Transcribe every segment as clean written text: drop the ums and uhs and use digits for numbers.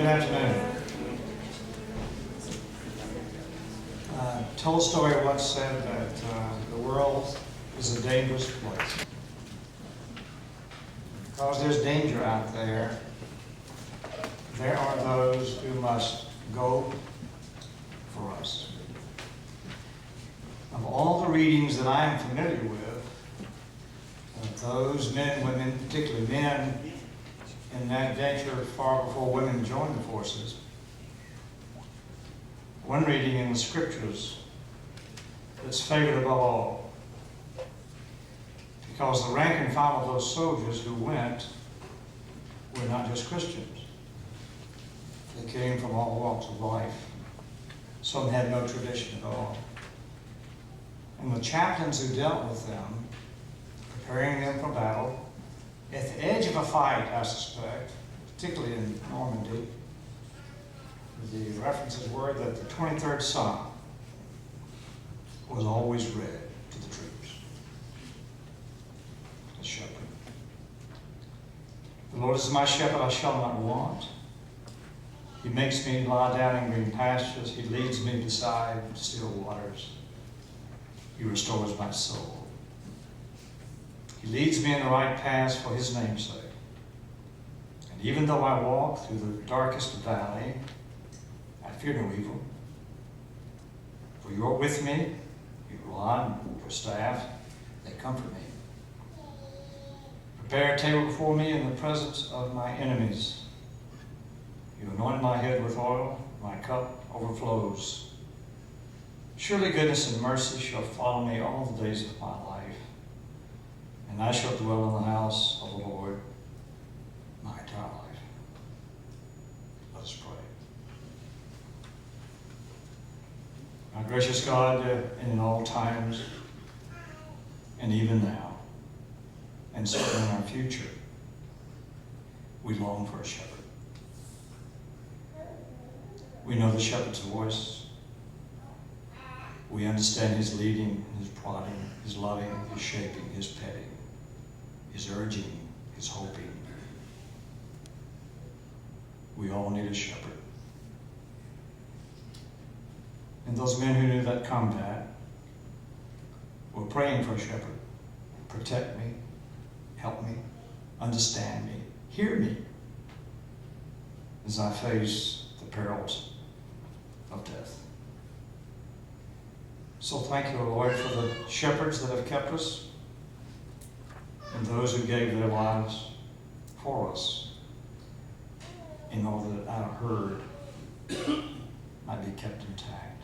Good afternoon. Tolstoy once said that the world is a dangerous place. Because there's danger out there, there are those who must go for us. Of all the readings that I am familiar with, those men, women, particularly men, in that venture far before women joined the forces, one reading in the scriptures that's favored above all, because the rank and file of those soldiers who went were not just Christians. They came from all walks of life. Some had no tradition at all. And the chaplains who dealt with them, preparing them for battle, at the edge of a fight, I suspect, particularly in Normandy, the references were that the 23rd Psalm was always read to the troops. The shepherd. The Lord is my shepherd, I shall not want. He makes me lie down in green pastures. He leads me beside still waters. He restores my soul. He leads me in the right paths for his name's sake. And even though I walk through the darkest valley, I fear no evil. For you are with me, your rod, your staff, they comfort me. Prepare a table before me in the presence of my enemies. You anoint my head with oil, my cup overflows. Surely goodness and mercy shall follow me all the days of my life, and I shall dwell in the house of the Lord my entire life. Let us pray. Our gracious God, in all times, and even now, and certainly in our future, we long for a shepherd. We know the shepherd's voice. We understand his leading, his prodding, his loving, his shaping, his petting, his urging, his hoping. We all need a shepherd. And those men who knew that combat were praying for a shepherd. Protect me, help me, understand me, hear me as I face the perils of death. So thank you, Lord, for the shepherds that have kept us and those who gave their lives for us in order that our herd might be kept intact.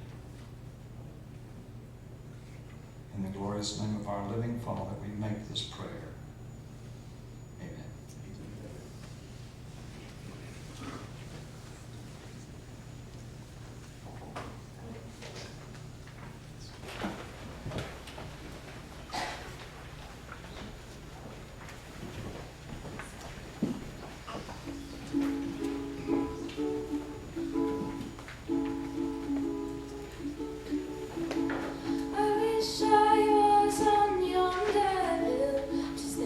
In the glorious name of our living Father, we make this prayer. Amen. I wish I was on yonder hill, just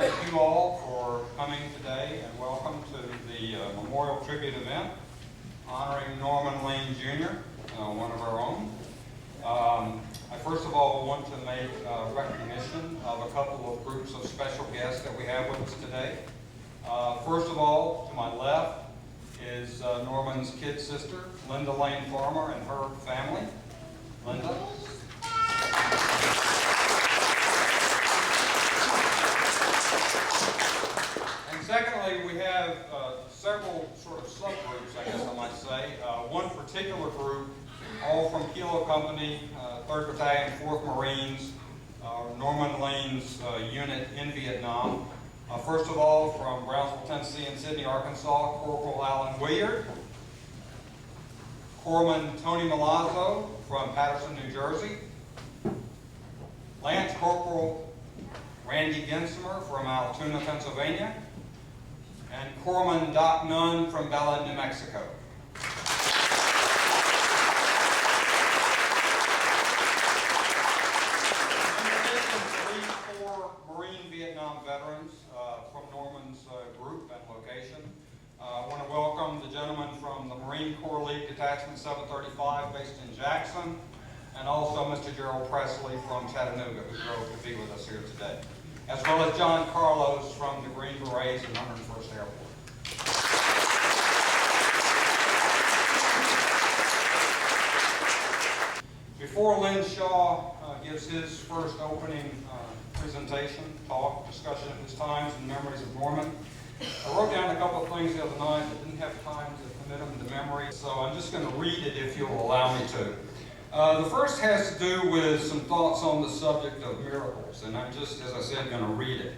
thank you all for coming today, and welcome to the Memorial Tribute event honoring Norman Lane Jr., one of our own. I first of all want to make recognition of a couple of groups of special guests that we have with us today. First of all, to my left is Norman's kid sister, Linda Lane Farmer, and her family. Linda. And secondly, we have several sort of subgroups, I guess I might say. One particular group, all from Kilo Company, 3rd Battalion, 4th Marines, Norman Lane's unit in Vietnam. First of all, from Brownsville, Tennessee and Sidney, Arkansas, Corporal Alan Williard. Corpsman Tony Milazzo from Patterson, New Jersey. Lance Corporal Randy Gensimer from Altoona, Pennsylvania. And Corpsman Doc Nunn from Belen, New Mexico. Vietnam veterans from Norman's group and location. I want to welcome the gentleman from the Marine Corps League Detachment 735 based in Jackson, and also Mr. Gerald Presley from Chattanooga, who drove to be with us here today, as well as John Carlos from the Green Berets and 101st Airport. Before Lynn Shaw gives his first opening presentation, talk, discussion of his times and memories of Norman, I wrote down a couple of things the other night but didn't have time to commit them to memory, so I'm just going to read it if you'll allow me to. The first has to do with some thoughts on the subject of miracles, and I'm just, as I said, going to read it.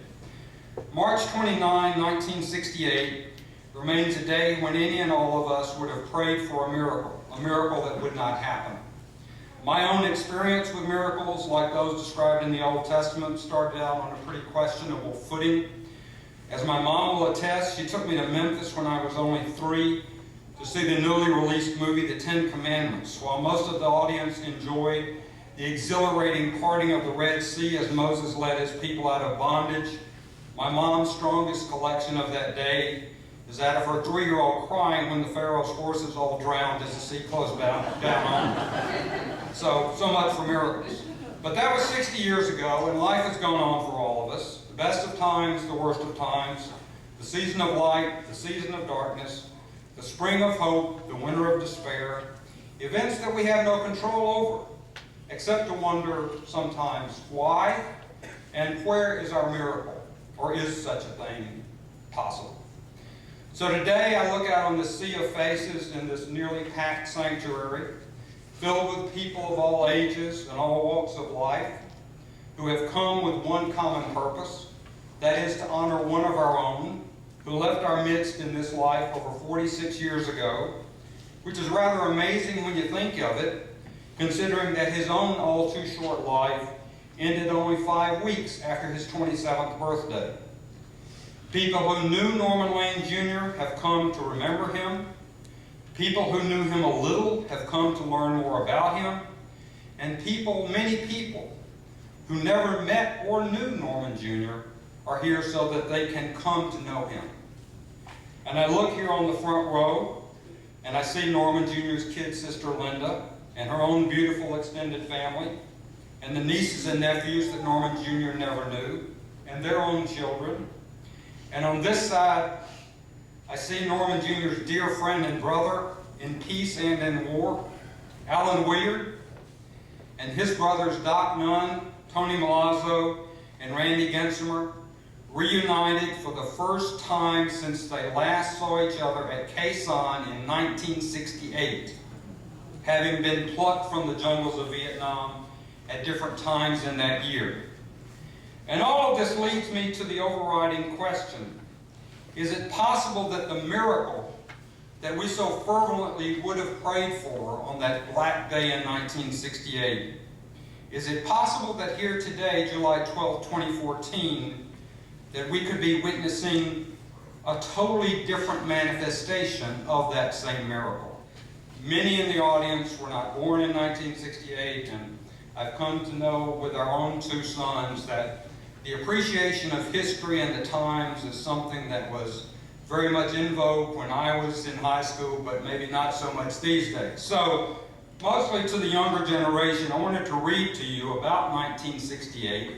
March 29, 1968 remains a day when any and all of us would have prayed for a miracle that would not happen. My own experience with miracles, like those described in the Old Testament, started out on a pretty questionable footing. As my mom will attest, she took me to Memphis when I was only 3 to see the newly released movie, The Ten Commandments, while most of the audience enjoyed the exhilarating parting of the Red Sea as Moses led his people out of bondage. My mom's strongest collection of that day is that of her 3-year-old crying when the Pharaoh's horses all drowned as the sea closed down on them. So much for miracles. But that was 60 years ago, and life has gone on for all of us. The best of times, the worst of times, the season of light, the season of darkness, the spring of hope, the winter of despair, events that we have no control over, except to wonder sometimes why and where is our miracle, or is such a thing possible? So today I look out on this sea of faces in this nearly packed sanctuary, filled with people of all ages and all walks of life, who have come with one common purpose, that is to honor one of our own, who left our midst in this life over 46 years ago, which is rather amazing when you think of it, considering that his own all too short life ended only 5 weeks after his 27th birthday. People who knew Norman Lane Jr. have come to remember him. People who knew him a little have come to learn more about him. And people, many people, who never met or knew Norman Jr. are here so that they can come to know him. And I look here on the front row, and I see Norman Jr.'s kid sister Linda, and her own beautiful extended family, and the nieces and nephews that Norman Jr. never knew, and their own children. And on this side, I see Norman Jr.'s dear friend and brother in peace and in war, Alan Williard, and his brothers Doc Nunn, Tony Milazzo, and Randy Gensimer, reunited for the first time since they last saw each other at Khe Sanh in 1968, having been plucked from the jungles of Vietnam at different times in that year. And all of this leads me to the overriding question: is it possible that the miracle that we so fervently would have prayed for on that black day in 1968, is it possible that here today, July 12, 2014, that we could be witnessing a totally different manifestation of that same miracle? Many in the audience were not born in 1968, and I've come to know with our own 2 sons that The appreciation of history and the times is something that was very much in vogue when I was in high school, but maybe not so much these days. So, mostly to the younger generation, I wanted to read to you about 1968,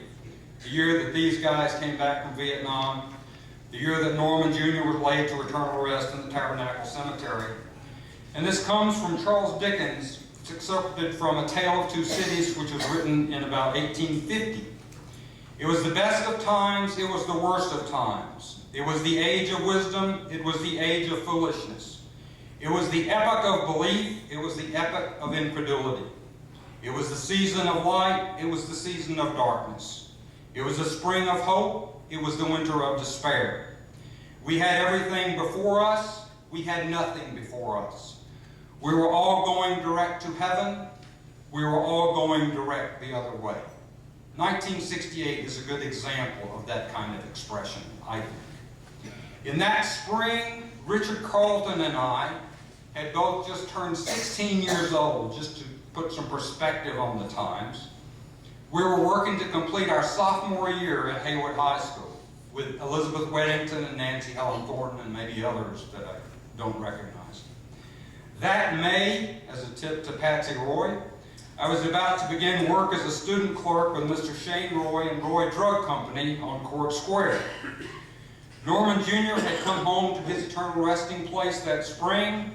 the year that these guys came back from Vietnam, the year that Norman Jr. was laid to eternal rest in the Tabernacle Cemetery. And this comes from Charles Dickens. It's excerpted from A Tale of Two Cities, which was written in about 1850. It was the best of times, it was the worst of times. It was the age of wisdom, it was the age of foolishness. It was the epoch of belief, it was the epoch of incredulity. It was the season of light, it was the season of darkness. It was the spring of hope, it was the winter of despair. We had everything before us, we had nothing before us. We were all going direct to heaven, we were all going direct the other way. 1968 is a good example of that kind of expression, I think. In that spring, Richard Carlton and I had both just turned 16 years old, just to put some perspective on the times. We were working to complete our sophomore year at Haywood High School with Elizabeth Weddington and Nancy Helen Thornton and maybe others that I don't recognize. That May, as a tip to Patsy Roy, I was about to begin work as a student clerk with Mr. Shane Roy and Roy Drug Company on Court Square. Norman Jr. had come home to his eternal resting place that spring.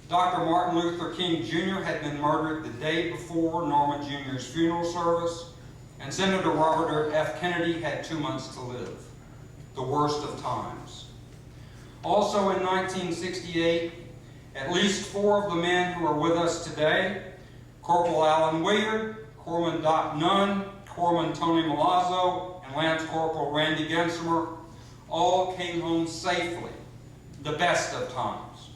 Dr. Martin Luther King Jr. had been murdered the day before Norman Jr.'s funeral service, and Senator Robert F. Kennedy had 2 months to live. The worst of times. Also in 1968, at least 4 of the men who are with us today, Corporal Alan Willard, Corpsman Doc Nunn, Corpsman Tony Milazzo, and Lance Corporal Randy Gensimer, all came home safely, the best of times,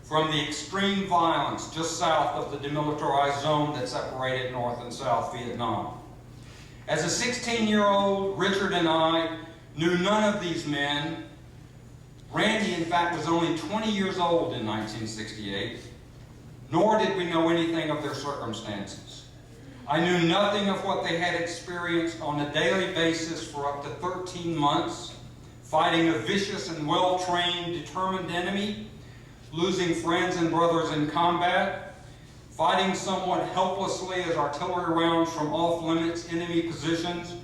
from the extreme violence just south of the demilitarized zone that separated North and South Vietnam. As a 16-year-old, Richard and I knew none of these men. Randy, in fact, was only 20 years old in 1968. Nor did we know anything of their circumstances. I knew nothing of what they had experienced on a daily basis for up to 13 months, fighting a vicious and well-trained, determined enemy, losing friends and brothers in combat, fighting somewhat helplessly as artillery rounds from off-limits enemy positions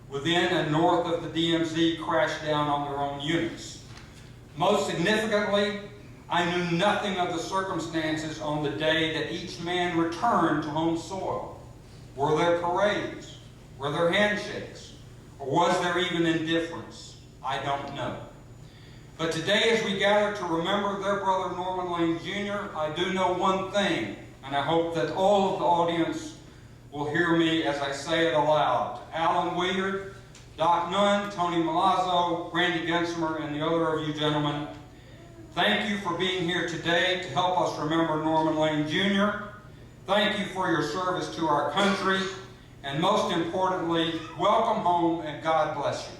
within and north of the DMZ crashed down on their own units. Most significantly, I knew nothing of the circumstances on the day that each man returned to home soil. Were there parades? Were there handshakes? Or was there even indifference? I don't know. But today, as we gather to remember their brother Norman Lane Jr., I do know one thing, and I hope that all of the audience will hear me as I say it aloud. Alan Willard, Doc Nunn, Tony Milazzo, Randy Gensimer, and the other of you gentlemen, thank you for being here today to help us remember Norman Lane Jr. Thank you for your service to our country. And most importantly, welcome home and God bless you.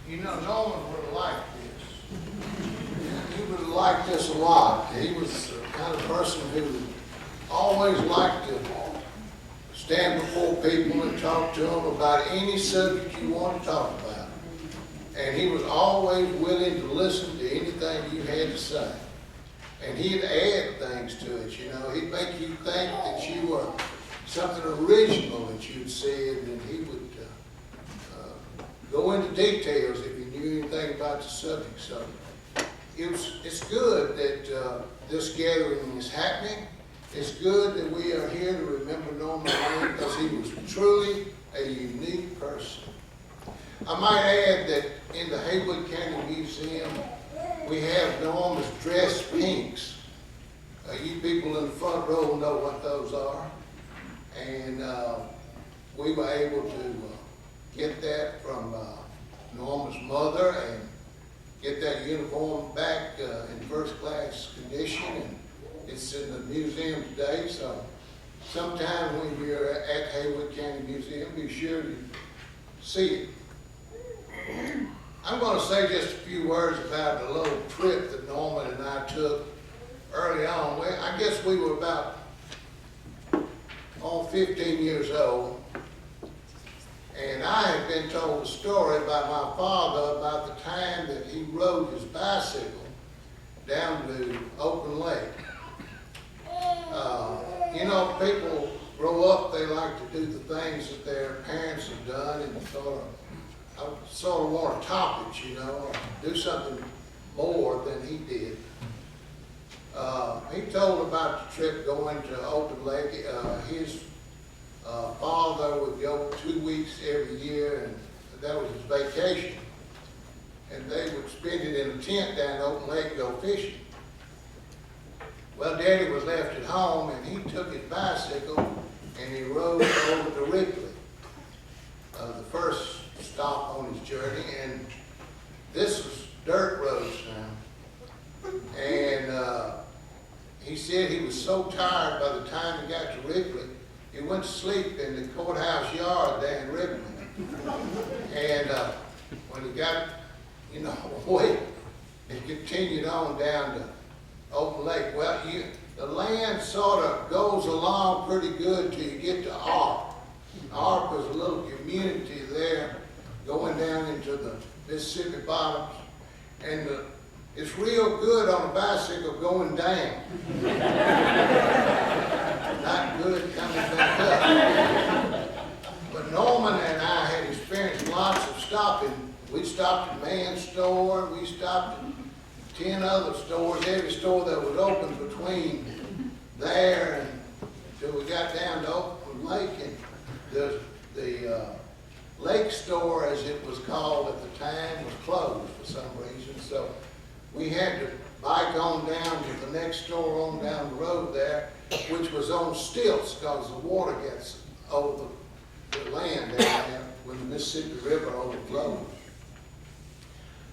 You know, Norman would have liked this. He would have liked this a lot. He was the kind of person who always liked to stand before people and talk to them about any subject you want to talk about. And he was always willing to listen to anything you had to say. And he'd add things to it, you know. He'd make you think that you were something original that you'd said, and he would go into details if you knew anything about the subject. So it's good that this gathering is happening. It's good that we are here to remember Norman Lane because he was truly a unique person. I might add that in the Haywood County Museum, we have Norman's dress pinks. You people in the front row know what those are. And we were able to get that from Norman's mother and get that uniform back in first-class condition. And it's in the museum today, so sometime when you're at Haywood County Museum, be sure to see it. I'm gonna say just a few words about the little trip that Norman and I took early on. Well, I guess we were about 15 years old. And I had been told a story by my father about the time that he rode his bicycle down to Open Lake. You know, people grow up, they like to do the things that their parents have done and sort of want to top it, you know, or do something more than he did. He told about the trip going to Open Lake. His father would go 2 weeks every year, and that was his vacation. And they would spend it in a tent down at Open Lake and go fishing. Well, Daddy was left at home, and he took his bicycle and he rode over to Ripley, the first stop on his journey. And this was dirt roads now. And he said he was so tired by the time he got to Ripley, he went to sleep in the courthouse yard there in Ripley. And when he got, you know, away, he continued on down to Open Lake. Well, the land sort of goes along pretty good till you get to Arp. Arp is a little community there going down into the Mississippi bottoms. And it's real good on a bicycle going down. Not good coming back up. But Norman and I had experienced lots of stopping. We stopped at Man's store, we stopped at 10 other stores, every store that was open between there and until we got down to Open Lake. And the lake store, as it was called at the time, was closed for some reason. So we had to bike on down to the next store on down the road there, which was on stilts because the water gets over the land down there when the Mississippi River overflows.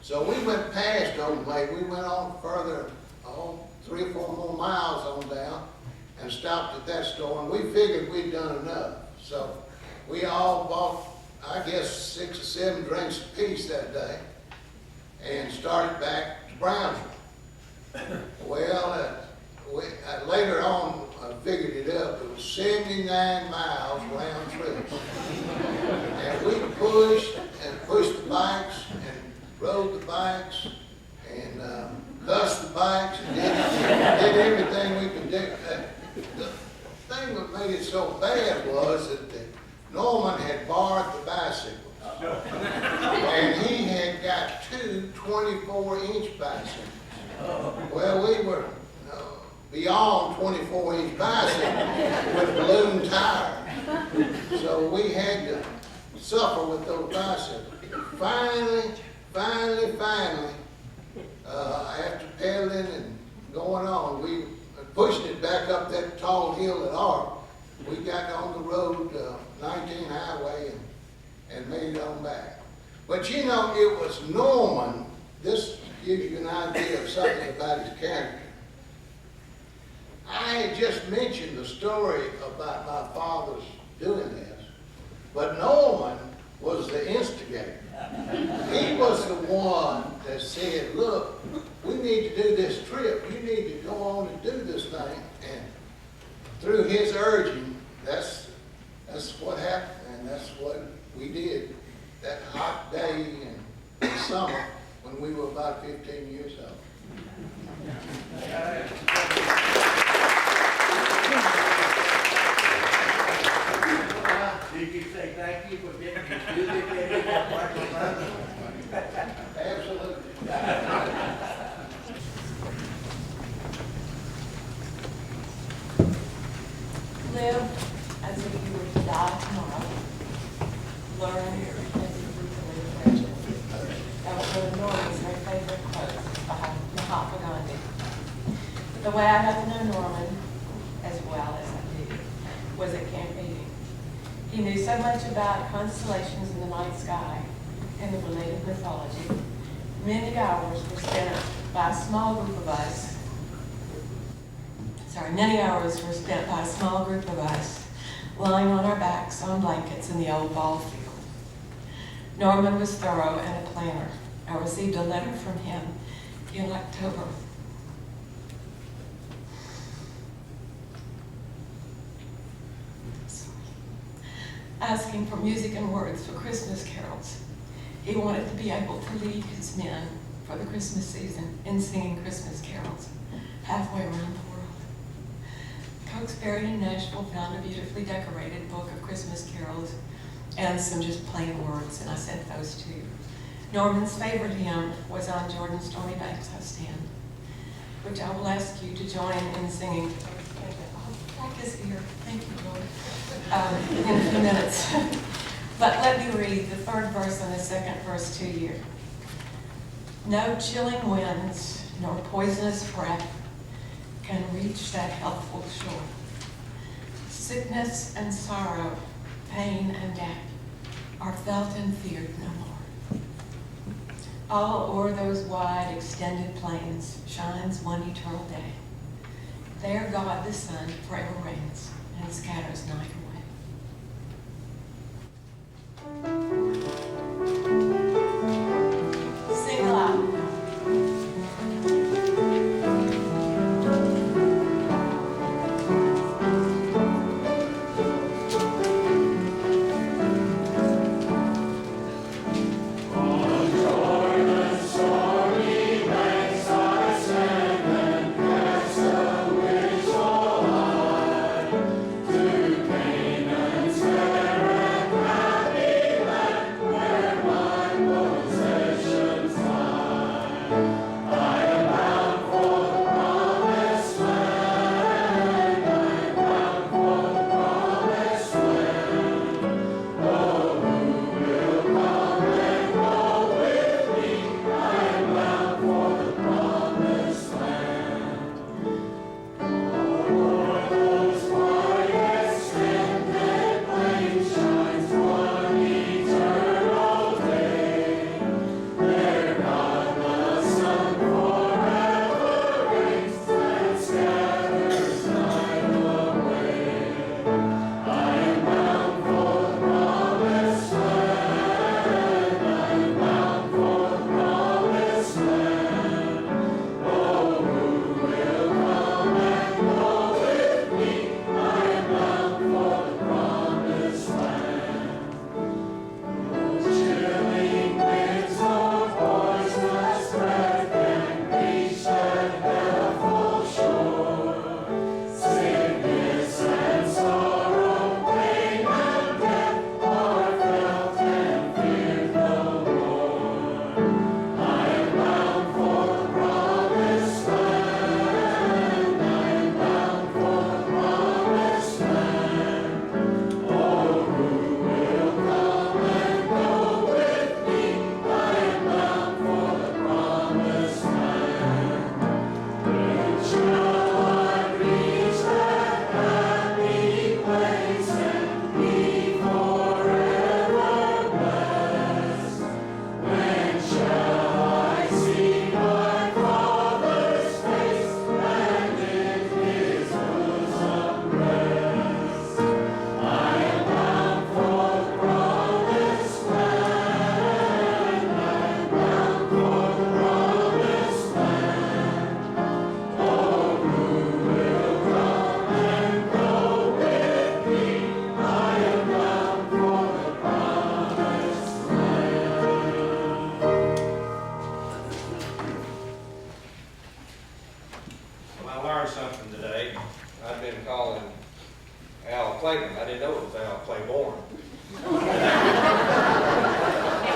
So we went past Open Lake. We went on further, 3 or 4 more miles on down and stopped at that store, and we figured we'd done enough. So we all bought, I guess, 6 or 7 drinks apiece that day and started back to Brownsville. Well, later on, I figured it up. It was 79 miles round trip. And we pushed the bikes and rode the bikes and cussed the bikes and did everything we could do. The thing that made it so bad was that Norman had borrowed the bicycle. And he had got 2 24-inch bicycles. Well, we were beyond 24-inch bicycles with balloon tires. So we had to suffer with those bicycles. Finally, after pedaling and going on, we pushed it back up that tall hill at Arp. We got on the road, 19 highway, and made it on back. But you know, it was Norman. This gives you an idea of something about his character. I had just mentioned the story about my father's doing this, but Norman was the instigator. He was the one that said, look, we need to do this trip. You need to go on and do this thing. And through his urging, that's what happened, and that's what we did that hot day in the summer when we were about 15 years old. Did you say thank you for getting me music? Absolutely. Live as if you were to die tomorrow. Learn as if you were to live forever. That was one of Norman's very favorite quotes by Mahatma Gandhi. The way I got to know Norman as well as I do was at camp meeting. He knew so much about constellations in the night sky and the related mythology. Many hours were spent by a small group of us lying on our backs on blankets in the old ball field. Norman was thorough and a planner, I received a letter from him in October. Asking for music and words for Christmas carols. He wanted to be able to lead his men for the Christmas season in singing Christmas carols halfway around the world. Cokesbury in Nashville found a beautifully decorated book of Christmas carols and some just plain words, and I sent those to you. Norman's favorite hymn was On Jordan's Stormy Banks I Stand, which I will ask you to join in singing. Jack is here. Thank you, Lord. In a few minutes. But let me read the third verse and the second verse to you. No chilling winds nor poisonous breath can reach that healthful shore. Sickness and sorrow, pain and death are felt and feared no more. All o'er those wide extended plains shines one eternal day. There God the Son forever reigns and scatters night away. Sing aloud. Claiborne. I didn't know it was Al Claiborne.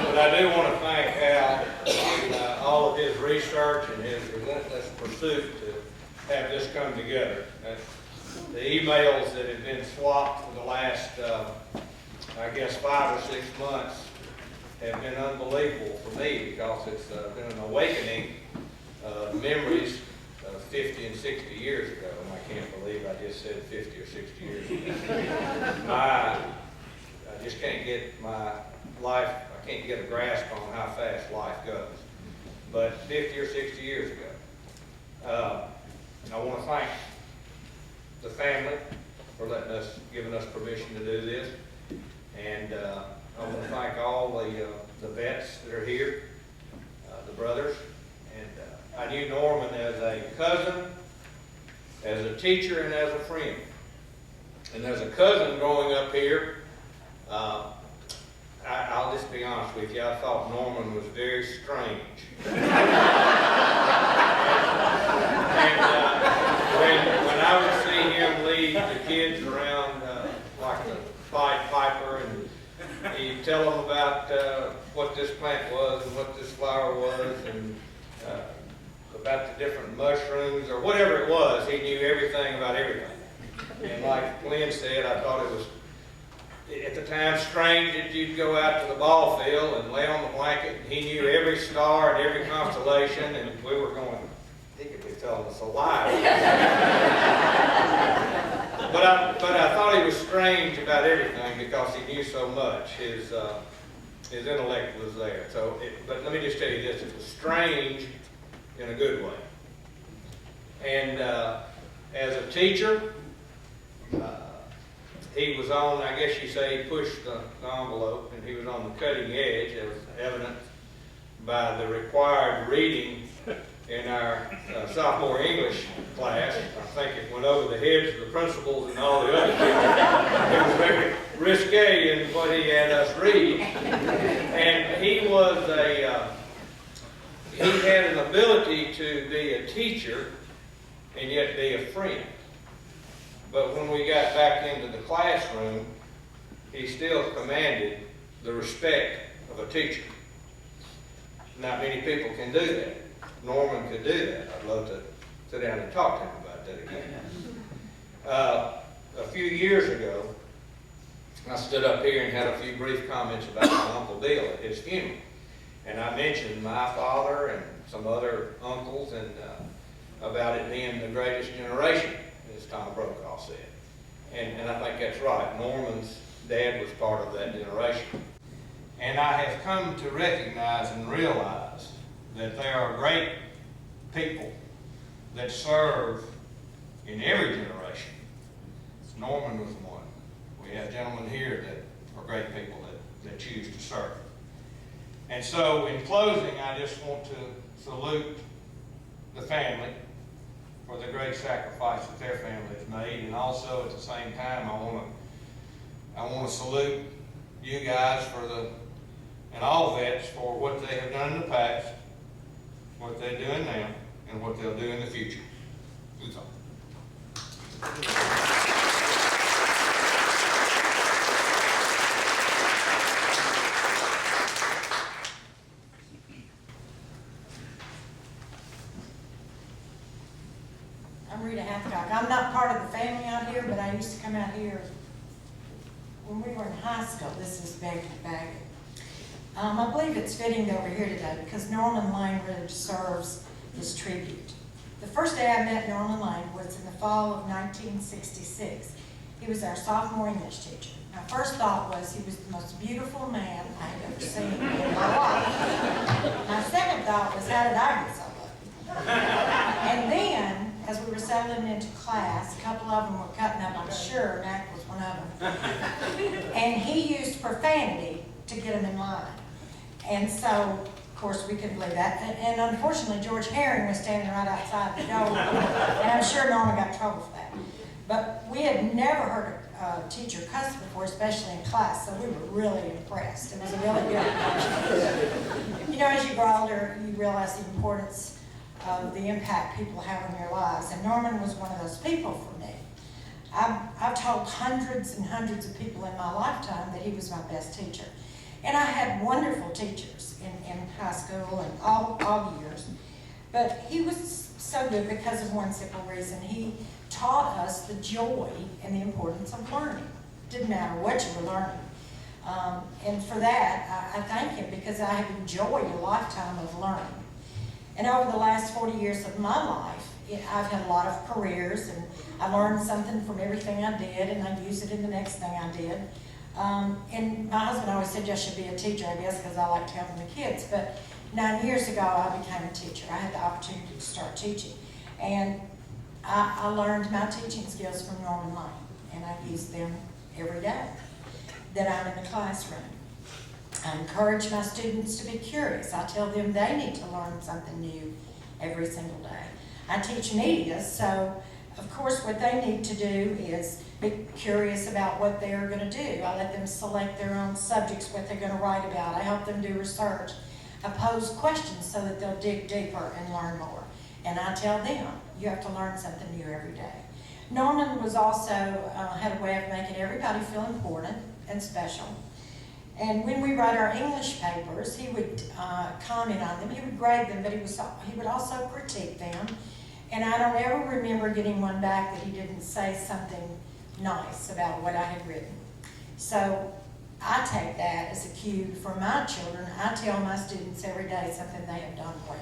But I do want to thank Al in all of his research and his relentless pursuit to have this come together. The emails that have been swapped for the last, I guess, 5 or 6 months have been unbelievable for me because it's been an awakening of memories of 50 and 60 years ago. And I can't believe I just said 50 or 60 years ago. I just can't get my life, I can't get a grasp on how fast life goes. But 50 or 60 years ago. And I want to thank the family for giving us permission to do this. And I want to thank all the vets that are here. the brothers. And I knew Norman as a cousin, as a teacher, and as a friend. And as a cousin growing up here, I'll just be honest with you, I thought Norman was very strange. And when I would see him lead the kids around like the Pied Piper, and he'd tell them about what this plant was and what this flower was, and about the different mushrooms or whatever it was, he knew everything about everything. And like Lynn said, I thought it was, at the time, strange that you'd go out to the ball field and lay on the blanket, and he knew every star and every constellation, and we were going, he could be telling us a lie. But I thought he was strange about everything because he knew so much. His intellect was there. But let me just tell you this, it was strange in a good way. And as a teacher, he was on, I guess you say, he pushed the envelope, and he was on the cutting edge, as evident by the required reading in our sophomore English class. I think it went over the heads of the principals and all the other teachers. It was very risque in what he had us read. And he had an ability to be a teacher and yet be a friend. But when we got back into the classroom, he still commanded the respect of a teacher. Not many people can do that. Norman could do that. I'd love to sit down and talk to him about that again. A few years ago, I stood up here and had a few brief comments about my Uncle Bill at his funeral. And I mentioned my father and some other uncles and about it being the greatest generation, as Tom Brokaw said. And I think that's right. Norman's dad was part of that generation. And I have come to recognize and realize that there are great people that serve in every generation. Norman was one. We have gentlemen here that are great people that choose to serve. And so in closing, I just want to salute the family for the great sacrifice that their family has made, and also at the same time, I want to salute you guys and all vets for what they have done in the past, what they're doing now, and what they'll do in the future. That's all. I'm Rita Hathcock. I'm not part of the family out here, but I used to come out here when we were in high school. This is back in the bag. I believe it's fitting that we're here today because Norman Lane really serves this tribute. The first day I met Norman Lane was in the fall of 1966. He was our sophomore English teacher. My first thought was he was the most beautiful man I had ever seen in my life. My second thought was, how did I get so lucky? And then, as we were settling into class, a couple of them were cutting up, I'm sure Mac was one of them. And he used profanity to get them in line. And so, of course, we couldn't believe that. And unfortunately, George Herring was standing right outside the door. And I'm sure Norman got in trouble for that. But we had never heard a teacher cuss before, especially in class, so we were really impressed. It was a really good impression. You know, as you grow older, you realize the importance of the impact people have on your lives. And Norman was one of those people for me. I've told hundreds and hundreds of people in my lifetime that he was my best teacher. And I had wonderful teachers in high school and all years. But he was so good because of one simple reason. He taught us the joy and the importance of learning. Didn't matter what you were learning. And for that, I thank him because I have enjoyed a lifetime of learning. And over the last 40 years of my life, I've had a lot of careers, and I learned something from everything I did, and I use it in the next thing I did. And my husband always said I should be a teacher, I guess, because I liked helping the kids. But 9 years ago, I became a teacher. I had the opportunity to start teaching. And I learned my teaching skills from Norman Lane, and I use them every day that I'm in the classroom. I encourage my students to be curious. I tell them they need to learn something new every single day. I teach media, so of course what they need to do is be curious about what they're going to do. I let them select their own subjects, what they're going to write about. I help them do research. I pose questions so that they'll dig deeper and learn more. And I tell them, you have to learn something new every day. Norman was also, had a way of making everybody feel important and special. And when we wrote our English papers, he would comment on them. He would grade them, but he would also critique them. And I don't ever remember getting one back that he didn't say something nice about what I had written. So I take that as a cue for my children. I tell my students every day something they have done well,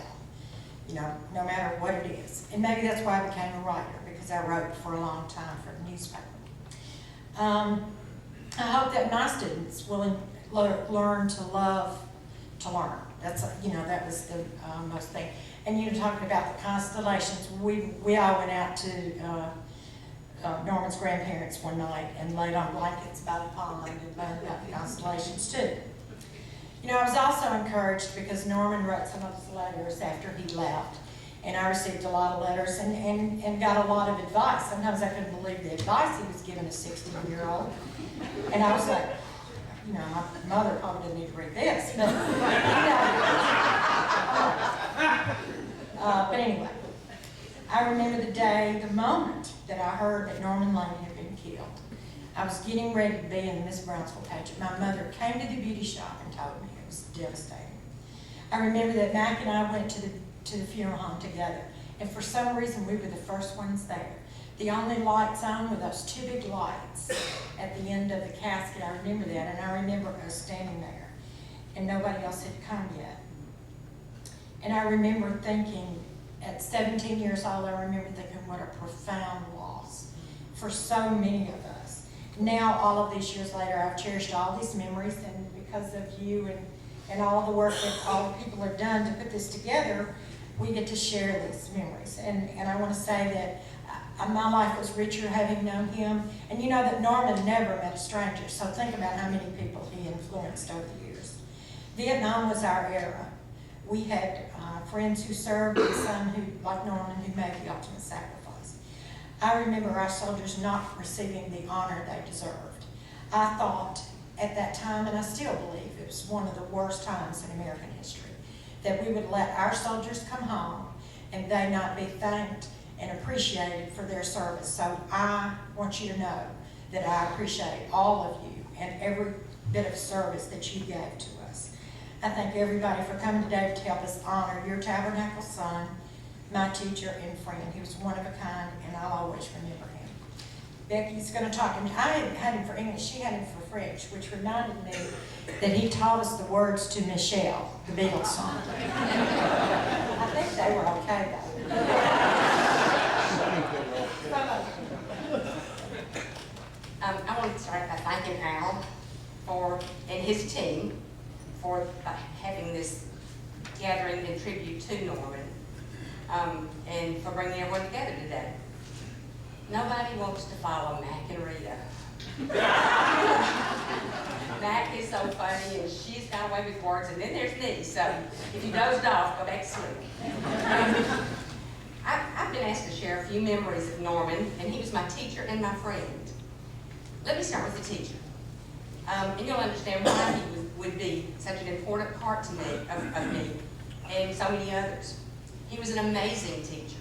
you know, no matter what it is. And maybe that's why I became a writer, because I wrote for a long time for the newspaper. I hope that my students will learn to love to learn. That's, you know, that was the most thing. And you know, talking about the constellations, we all went out to Norman's grandparents one night and laid on blankets by the pond and learned about the constellations too. You know, I was also encouraged because Norman wrote some of his letters after he left, and I received a lot of letters and got a lot of advice. Sometimes I couldn't believe the advice he was giving a 16-year-old. And I was like, you know, my mother probably didn't need to read this, but, you know. But anyway, I remember the day, the moment that I heard that Norman Lane had been killed. I was getting ready to be in the Miss Brownsville pageant. My mother came to the beauty shop and told me. It was devastating. I remember that Mac and I went to the funeral home together, and for some reason we were the first ones there. The only lights on were those two big lights at the end of the casket. I remember that, and I remember us standing there, and nobody else had come yet. And I remember thinking, at 17 years old, I remember thinking what a profound loss for so many of us. Now, all of these years later, I've cherished all these memories, and because of you and all the work that all the people have done to put this together, we get to share these memories. And I want to say that my life was richer having known him. And you know that Norman never met a stranger, so think about how many people he influenced over the years. Vietnam was our era. We had friends who served and some who, like Norman, who made the ultimate sacrifice. I remember our soldiers not receiving the honor they deserved. I thought at that time, and I still believe it was one of the worst times in American history, that we would let our soldiers come home and they not be thanked and appreciated for their service. So I want you to know that I appreciate all of you and every bit of service that you gave to us. I thank everybody for coming today to help us honor your Tabernacle son, my teacher and friend. He was one of a kind, and I'll always remember him. Becky's going to talk to me. I had him for English, she had him for French, which reminded me that he taught us the words to Michelle, the Beatles song. I think they were okay though. I want to start by thanking Al and his team for having this gathering in tribute to Norman, and for bringing everyone together today. Nobody wants to follow Mac and Rita. Mac is so funny, and she's got away with words, and then there's me, so if you dozed off, go back to sleep. I've been asked to share a few memories of Norman, and he was my teacher and my friend. Let me start with the teacher. And you'll understand why he would be such an important part to me, of me, and so many others. He was an amazing teacher.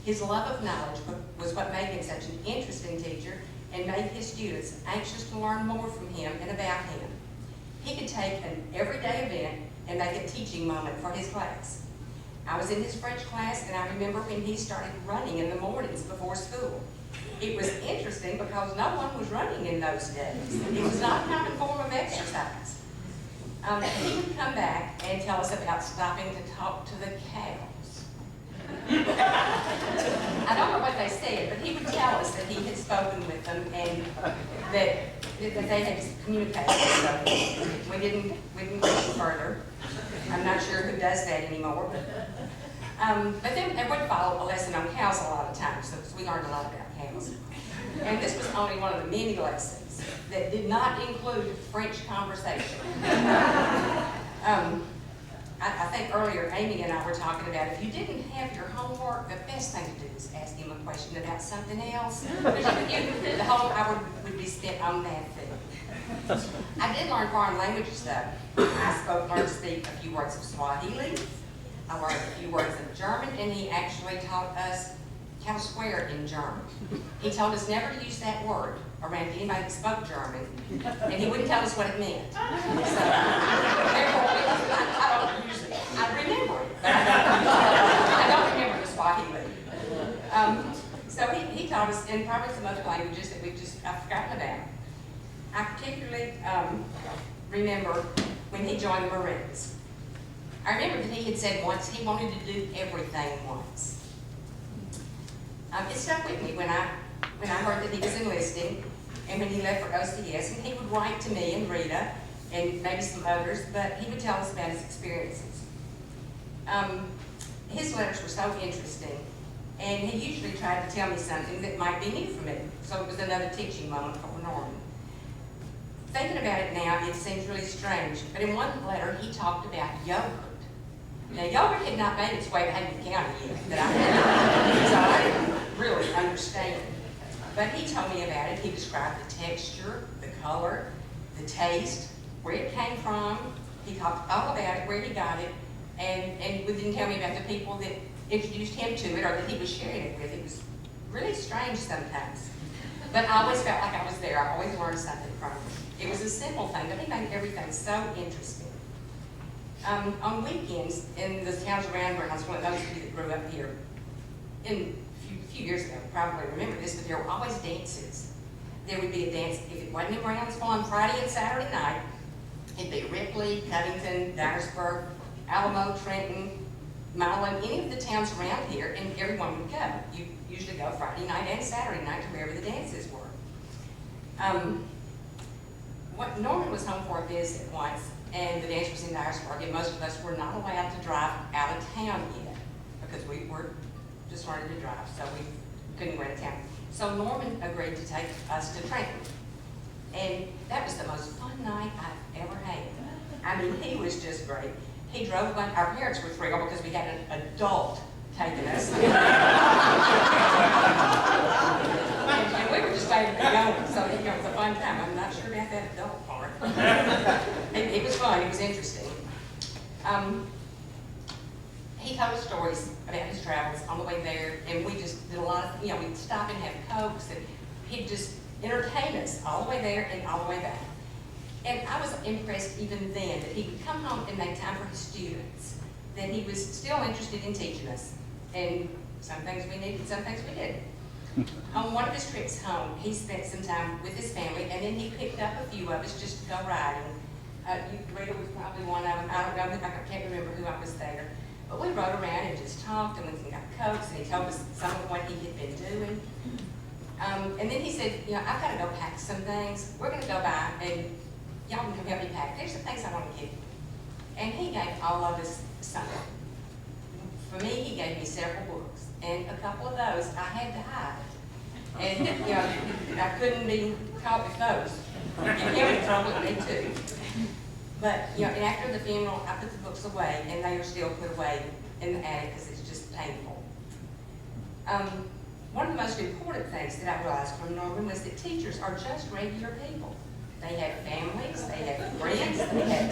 His love of knowledge was what made him such an interesting teacher and made his students anxious to learn more from him and about him. He could take an everyday event and make a teaching moment for his class. I was in his French class, and I remember when he started running in the mornings before school. It was interesting because no one was running in those days. It was not a common form of exercise. He would come back and tell us about stopping to talk to the cows. I don't know what they said, but he would tell us that he had spoken with them and that they had communicated. So we didn't go further. I'm not sure who does that anymore. But then there would follow a lesson on cows a lot of times, so we learned a lot about cows. And this was only one of the many lessons. languages that did not include French conversation. I think earlier Amy and I were talking about if you didn't have your homework, the best thing to do is ask him a question about something else. The whole hour would be spent on that thing. I did learn foreign languages though. I learned to speak a few words of Swahili. I learned a few words of German, and he actually taught us how to swear in German. He told us never to use that word around anybody that spoke German, and he wouldn't tell us what it meant. So, therefore, I don't use it. I remember it, but I don't remember the Swahili. So he taught us, and probably some other languages that I've forgotten about. I particularly remember when he joined the Marines. I remember that he had said once he wanted to do everything once. It stuck with me when I heard that he was enlisting and when he left for OCS, and he would write to me and Rita and maybe some others, but he would tell us about his experiences. His letters were so interesting, and he usually tried to tell me something that might be new for me, so it was another teaching moment for Norman. Thinking about it now, it seems really strange, but in one letter he talked about yogurt. Now, yogurt had not made its way to Hayden County yet, that I had, so I didn't really understand. But he told me about it. He described the texture, the color, the taste, where it came from. He talked all about it, where he got it, and would then tell me about the people that introduced him to it or that he was sharing it with. It was really strange sometimes. But I always felt like I was there. I always learned something from it. It was a simple thing, but he made everything so interesting. On weekends, in the towns around where I was one of those of you that grew up here, a few years ago, probably remember this, but there were always dances. There would be a dance, if it wasn't in Brownsville on Friday and Saturday night, it'd be Ripley, Covington, Dyersburg, Alamo, Trenton, Milan, any of the towns around here, and everyone would go. You usually go Friday night and Saturday night to wherever the dances were. Norman was home for a visit once, and the dance was in Dyersburg, and most of us were not allowed to drive out of town yet because we were just learning to drive, so we couldn't go out of town. So Norman agreed to take us to Trenton, and that was the most fun night I've ever had. I mean, he was just great. He drove one. Our parents were thrilled because we had an adult taking us. and we were just waiting to go, so it was a fun time. I'm not sure about that adult part. It was fun. It was interesting. He told us stories about his travels on the way there, and we just did a lot of, we'd stop and have Cokes, and he'd just entertain us all the way there and all the way back. And I was impressed even then that he would come home and make time for his students, that he was still interested in teaching us. And some things we needed, some things we didn't. On one of his trips home, he spent some time with his family, and then he picked up a few of us just to go riding. Rita was probably one of them. I don't know, I can't remember who I was there. But we rode around and just talked, and we got Cokes, and he told us some of what he had been doing. And then he said, I've got to go pack some things. We're going to go by, and y'all can help me pack. There's some things I want to give you. And he gave all of us something. For me, he gave me several books, and a couple of those I had to hide. And, I couldn't be caught with those. And he was in trouble with me too. But, and after the funeral, I put the books away, and they are still put away in the attic because it's just painful. One of the most important things that I realized from Norman was that teachers are just regular people. They have families, they have friends, they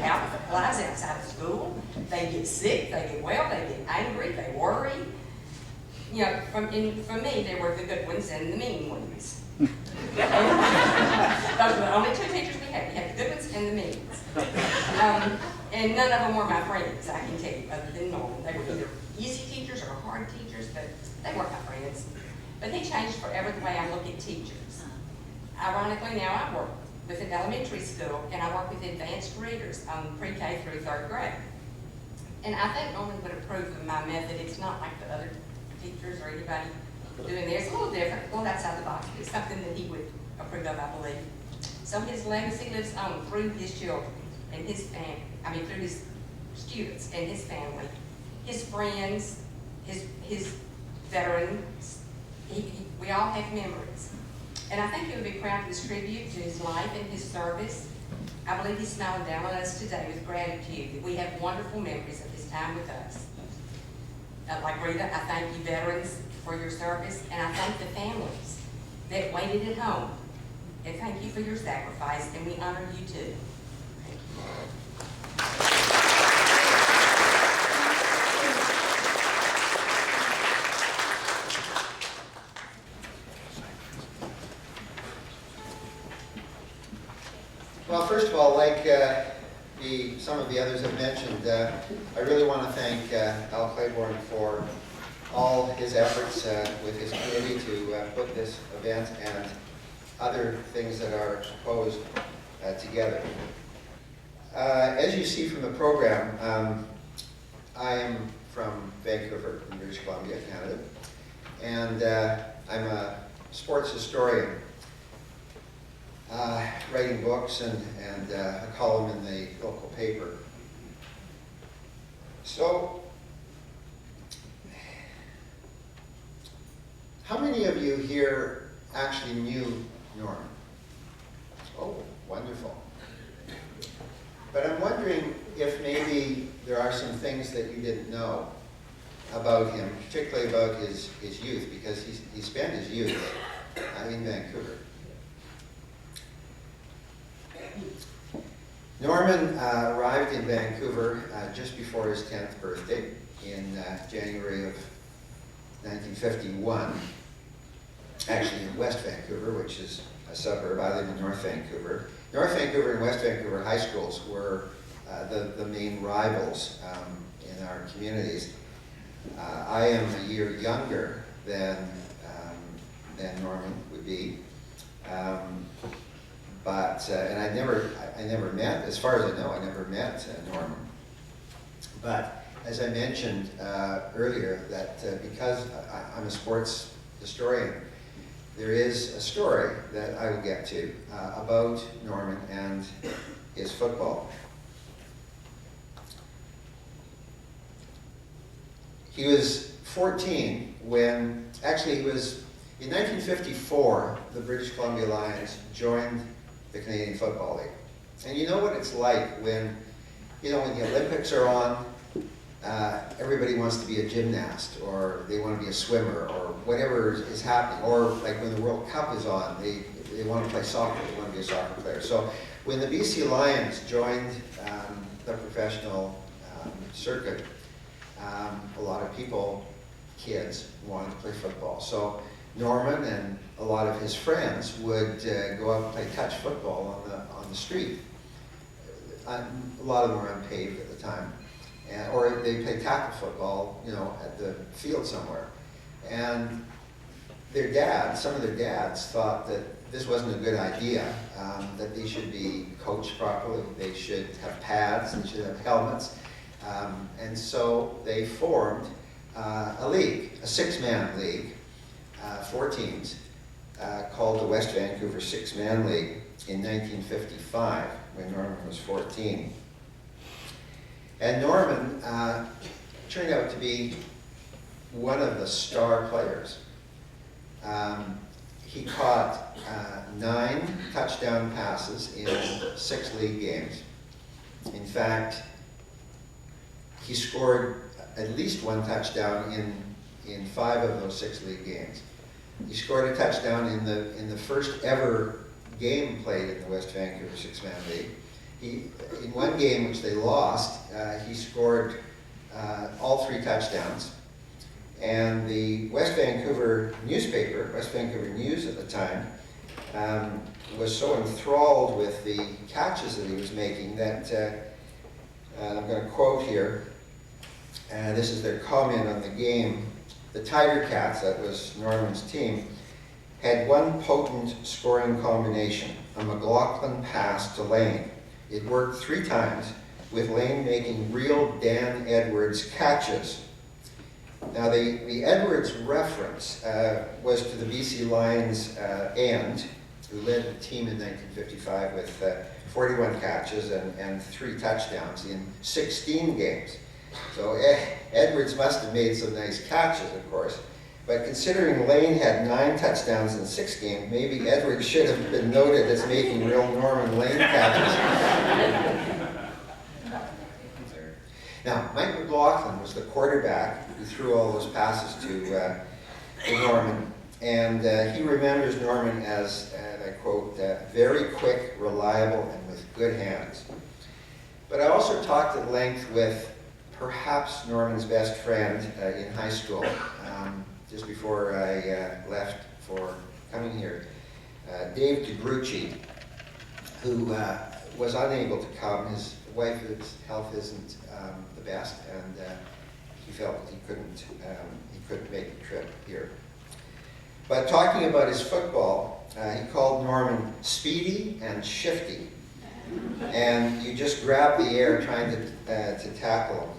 have lives outside of school. They get sick, they get well, they get angry, they worry. For me, there were the good ones and the mean ones. Those were the only two teachers we had. We had the good ones and the mean ones. And none of them were my friends, I can tell you, other than Norman. They were either easy teachers or hard teachers, but they weren't my friends. But he changed forever the way I look at teachers. Ironically, now I work with an elementary school, and I work with advanced readers on pre-K through 3rd grade. And I think Norman would approve of my method. It's not like the other teachers or anybody doing there. It's a little different, a little outside the box. It's something that he would approve of, I believe. So his legacy lives on through his children and his family, through his students and his family, his friends, his veterans. We all have memories. And I think he would be proud of this tribute to his life and his service. I believe he's smiling down on us today with gratitude that we have wonderful memories of his time with us. Like Rita, I thank you veterans for your service, and I thank the families that waited at home. And thank you for your sacrifice, and we honor you too. Thank you. Well, first of all, like some of the others have mentioned, I really want to thank Al Claiborne for all his efforts with his committee to put this event and other things that are proposed together. As you see from the program, I am from Vancouver, in British Columbia, Canada, and I'm a sports historian. Writing books and a column in the local paper. So, how many of you here actually knew Norman? Oh, wonderful. But I'm wondering if maybe there are some things that you didn't know about him, particularly about his youth, because he spent his youth in Vancouver. Norman arrived in Vancouver just before his 10th birthday in January of 1951, actually in West Vancouver, which is a suburb. I live in North Vancouver. North Vancouver and West Vancouver high schools were the main rivals in our communities. I am a year younger than Norman would be. And I never met, as far as I know, I never met Norman. But as I mentioned earlier, that because I'm a sports historian, there is a story that I will get to about Norman and his football. He was 14 when, actually he was, in 1954, the British Columbia Lions joined the Canadian Football League. And you know what it's like when the Olympics are on, everybody wants to be a gymnast, or they want to be a swimmer, or whatever is happening. Or like when the World Cup is on, they want to play soccer, they want to be a soccer player. So when the BC Lions joined the professional circuit, a lot of people, kids, wanted to play football. So Norman and a lot of his friends would go out and play touch football on the street. A lot of them were unpaved at the time. Or they played tackle football, at the field somewhere. And some of their dads thought that this wasn't a good idea, that they should be coached properly, they should have pads, they should have helmets. And so they formed a league, a 6-man league, 4 teams, called the West Vancouver 6-Man League in 1955, when Norman was 14. And Norman turned out to be one of the star players. He caught 9 touchdown passes in 6 league games. In fact, he scored at least 1 touchdown in 5 of those 6 league games. He scored a touchdown in the first ever game played in the West Vancouver 6-Man League. In one game which they lost, he scored all 3 touchdowns. And the West Vancouver newspaper, West Vancouver News at the time, was so enthralled with the catches that he was making that, I'm going to quote here, this is their comment on the game. The Tiger Cats, that was Norman's team, had one potent scoring combination, a McLaughlin pass to Lane. It worked 3 times, with Lane making real Dan Edwards catches. Now the Edwards reference was to the BC Lions end, who led the team in 1955 with 41 catches and 3 touchdowns in 16 games. So Edwards must have made some nice catches, of course, But considering Lane had 9 touchdowns in 6 games, maybe Edward should have been noted as making real Norman Lane catches. Now, Mike McLaughlin was the quarterback who threw all those passes to Norman, and he remembers Norman as, and I quote, very quick, reliable, and with good hands. But I also talked at length with perhaps Norman's best friend in high school, just before I left for coming here, Dave DeGrucci, who was unable to come. His wife's health isn't the best, and he felt that he couldn't make the trip here. But talking about his football, he called Norman speedy and shifty, and you just grab the air trying to tackle him.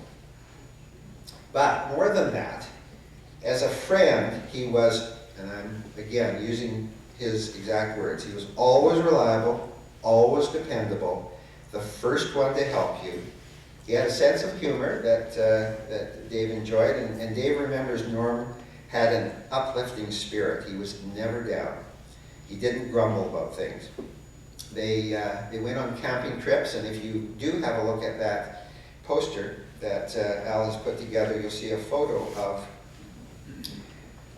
But more than that, as a friend, he was, and I'm again using his exact words, he was always reliable, always dependable, the first one to help you. He had a sense of humor that Dave enjoyed, and Dave remembers Norm had an uplifting spirit. He was never down. He didn't grumble about things. They went on camping trips, and if you do have a look at that poster that Al has put together, you'll see a photo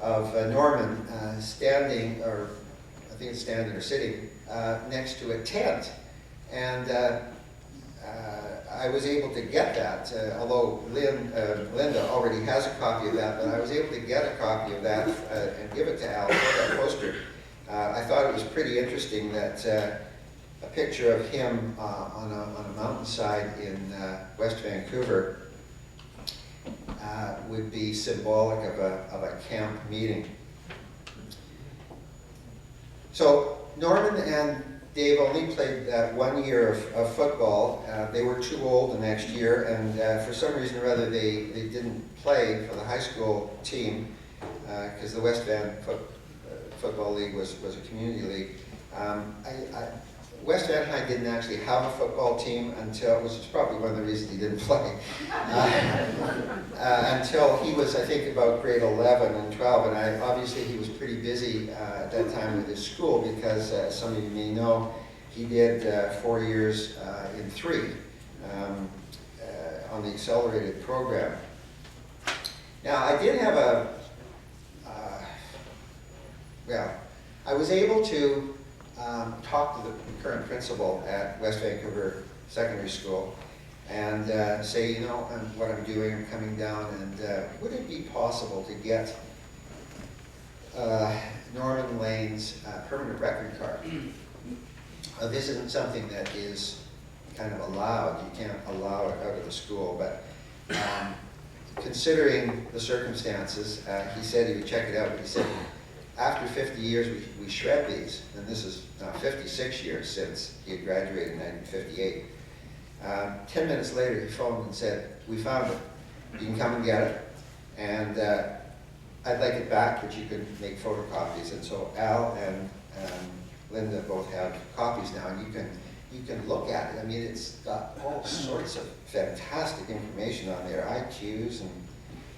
of Norman standing, or I think it's standing or sitting, next to a tent. And I was able to get that, although Linda already has a copy of that, but I was able to get a copy of that and give it to Al for that poster. I thought it was pretty interesting that a picture of him on a mountainside in West Vancouver would be symbolic of a camp meeting. So Norman and Dave only played 1 year of football. They were too old the next year, and for some reason or other they didn't play for the high school team because the West Van Football League was a community league. West Van High didn't actually have a football team until, which is probably one of the reasons he didn't play, until he was, I think, about grade 11 and 12, and obviously he was pretty busy at that time with his school because, as some of you may know, he did 4 years in 3 on the accelerated program. Now, I did have I was able to talk to the current principal at West Vancouver Secondary School and say, you know, what I'm doing, I'm coming down, and would it be possible to get Norman Lane's permanent record card? This isn't something that is kind of allowed. You can't allow it out of the school, but considering the circumstances, he said he would check it out, but he said, after 50 years, we shred these, and this is now 56 years since he had graduated in 1958. 10 minutes later, he phoned and said, we found it. You can come and get it, and I'd like it back, but you can make photocopies. And so Al and Linda both have copies now, and you can look at it. I mean, it's got all sorts of fantastic information on there, IQs and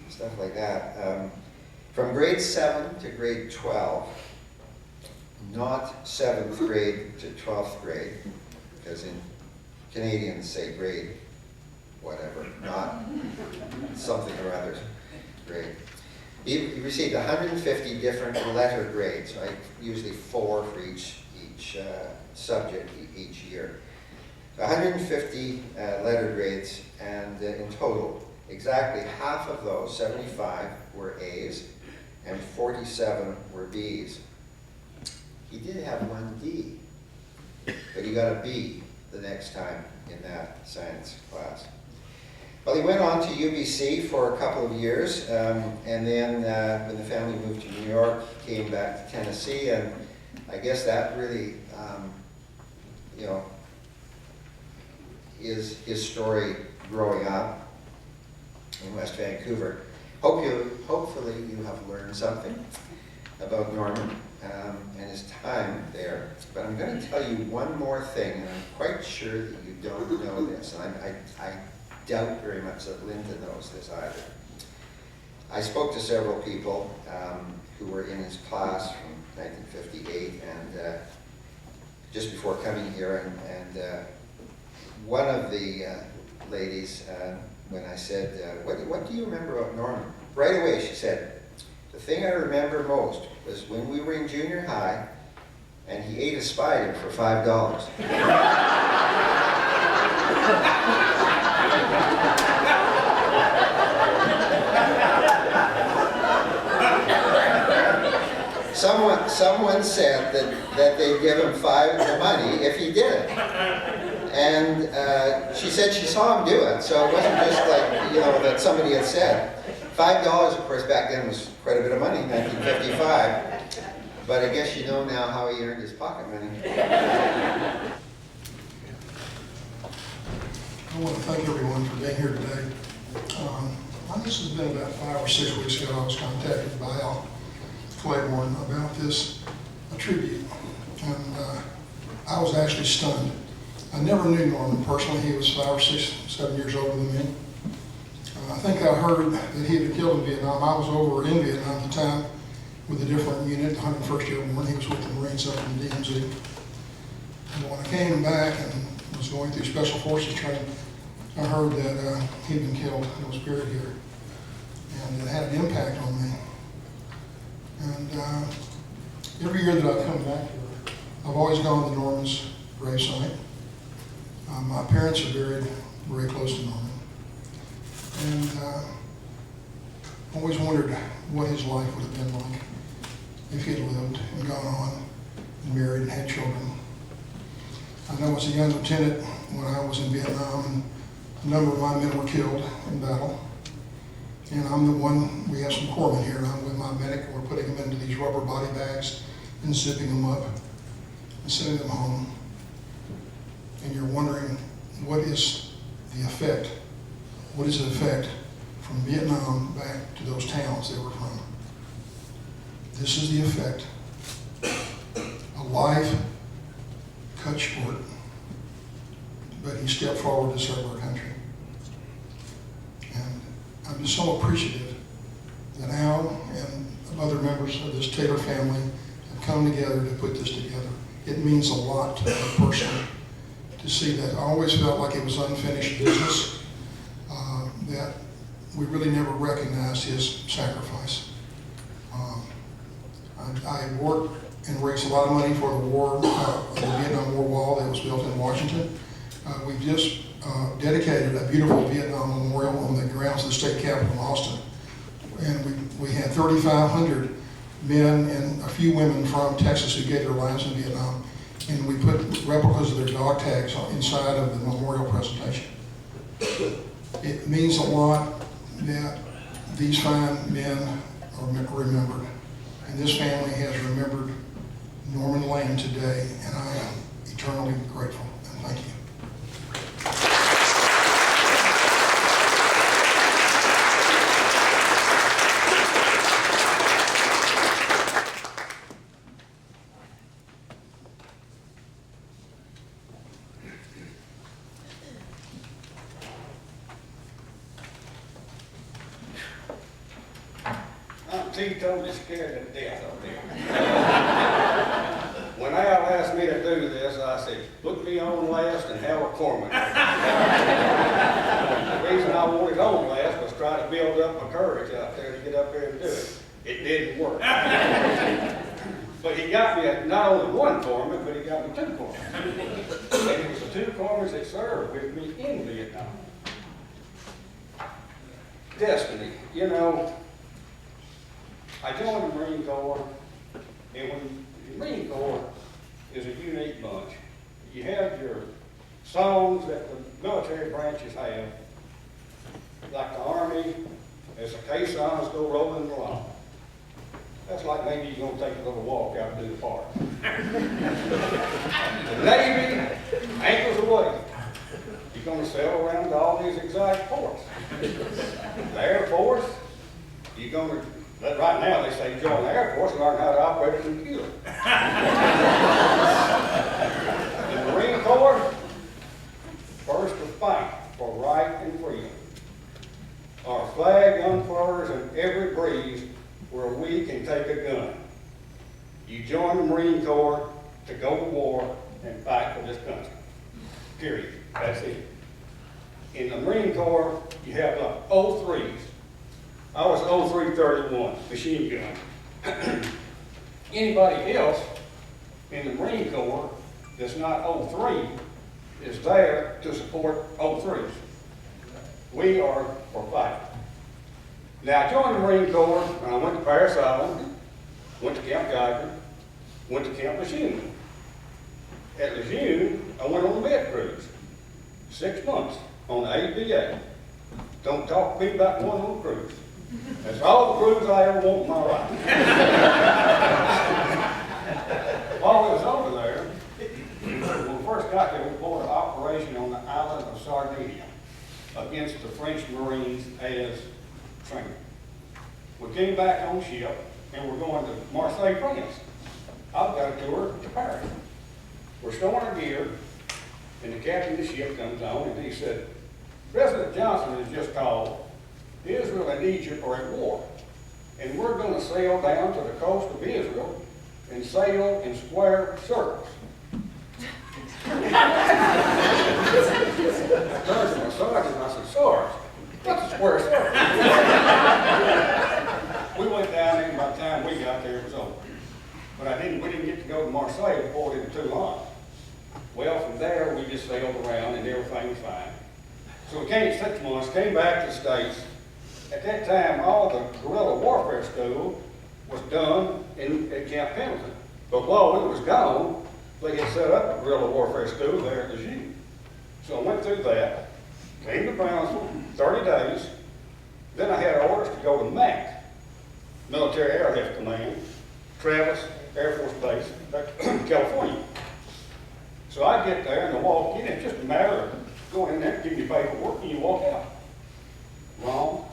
stuff like that. From grade 7 to grade 12, not 7th grade to 12th grade, because in Canadians say grade whatever, not something or other grade. He received 150 different letter grades, right? Usually 4 for each subject each year. 150 letter grades, and in total, exactly half of those, 75, were A's, and 47 were B's. He did have 1 D, but he got a B the next time in that science class. Well, he went on to UBC for a couple of years, and then when the family moved to New York, he came back to Tennessee, and I guess that really, you know, is his story growing up in West Vancouver. Hopefully you have learned something about Norman and his time there. But I'm going to tell you one more thing, and I'm quite sure that you don't know this, and I doubt very much that Linda knows this either. I spoke to several people who were in his class from 1958 and just before coming here, and one of the ladies, when I said, what do you remember about Norman? Right away she said, the thing I remember most was when we were in junior high and he ate a spider for $5. Someone said that they'd give him the money if he did it. And she said she saw him do it, so it wasn't just like, that somebody had said. $5, of course, back then was quite a bit of money, 1955. But I guess you know now how he earned his pocket money. I want to thank everyone for being here today. I think this has been about 5 or 6 weeks ago. I was contacted by Al Claiborne about this tribute, and I was actually stunned. I never knew Norman personally. He was 5 or 6, 7 years older than me. I think I heard that he had been killed in Vietnam. I was over in Vietnam at the time with a different unit, the 101st Airborne. He was with the Marines up in DMZ. And when I came back and was going through Special Forces training, I heard that he'd been killed and was buried here. And it had an impact on me. And every year that I've come back here, I've always gone to Norman's gravesite. My parents are buried very close to Norman. And always wondered what his life would have been like if he had lived and gone on and married and had children. I know as a young lieutenant when I was in Vietnam, and a number of my men were killed in battle. And I'm the one, we have some corpsmen here, and I'm with my medic, and we're putting them into these rubber body bags and zipping them up and sending them home. And you're wondering, what is the effect? What is the effect from Vietnam back to those towns they were from? This is the effect. A life cut short, but he stepped forward to serve our country. And I'm just so appreciative that Al and other members of this Taylor family have come together to put this together. It means a lot to me personally to see that. I always felt like it was unfinished business, that we really never recognized his sacrifice. I worked and raised a lot of money for the war, the Vietnam War wall that was built in Washington. We've just dedicated a beautiful Vietnam memorial on the grounds of the state capitol in Austin. And we had 3,500 men and a few women from Texas who gave their lives in Vietnam. And we put replicas of their dog tags inside of the memorial presentation. It means a lot that these fine men are remembered. And this family has remembered Norman Lane today, and I am eternally grateful. And thank you. I'm totally scared to death of them. When Al asked me to do this, I said, put me on last and have a corpsman. The reason I wanted on last was try to build up my courage out there to get up there and do it. It didn't work. But he got me not only one corpsman, but he got me 2 corpsmen. And it was the 2 corpsmen that served with me in Vietnam. Destiny, I joined the Marine Corps, and when the Marine Corps is a unique bunch. You have your songs that the military branches have, like the Army, as the caissons go rolling along. That's like maybe you're going to take a little walk out to the park. The Navy, ankles away. You're going to sail around to all these exotic ports. The Air Force, you're going to, right now they say join the Air Force and learn how to operate a computer. The Marine Corps, first to fight for right and freedom. Or flag unfurls in every breeze where we can take a gun. You join the Marine Corps to go to war and fight for this country. Period. That's it. In the Marine Corps, you have like 03s. I was 0331, machine gun. Anybody else in the Marine Corps that's not 03 is there to support 03s. We are for fighting. Now, I joined the Marine Corps, and I went to Paris Island, went to Camp Geiger, went to Camp Lejeune. At Lejeune, I went on a med cruise, 6 months on the ABA. Don't talk to me about going on a cruise. That's all the cruise I ever want in my life. While we was over there, when we first got there, we pulled an operation on the island of Sardinia against the French Marines as training. We came back on ship, and we're going to Marseille, France. I've got a tour to Paris. We're storing our gear, and the captain of the ship comes on, and he said, President Johnson has just called. Israel and Egypt are at war, and we're going to sail down to the coast of Israel and sail in square circles. I turned to my sergeant and I said, Sarge, what's a square circle? We went down there, and by the time we got there, it was over. But we didn't get to go to Marseille before it was too long. Well, from there, we just sailed around and everything was fine. So we came 6 months, came back to the States. At that time, all the guerrilla warfare school was done at Camp Pendleton. But while we was gone, they had set up a guerrilla warfare school there at Lejeune. So I went through that, came to Brownsville, 30 days. Then I had orders to go to MAC, Military Airlift Command, Travis Air Force Base, California. So I get there and I walk in. It's just a matter of going in there, giving you paperwork, and you walk out. Wrong.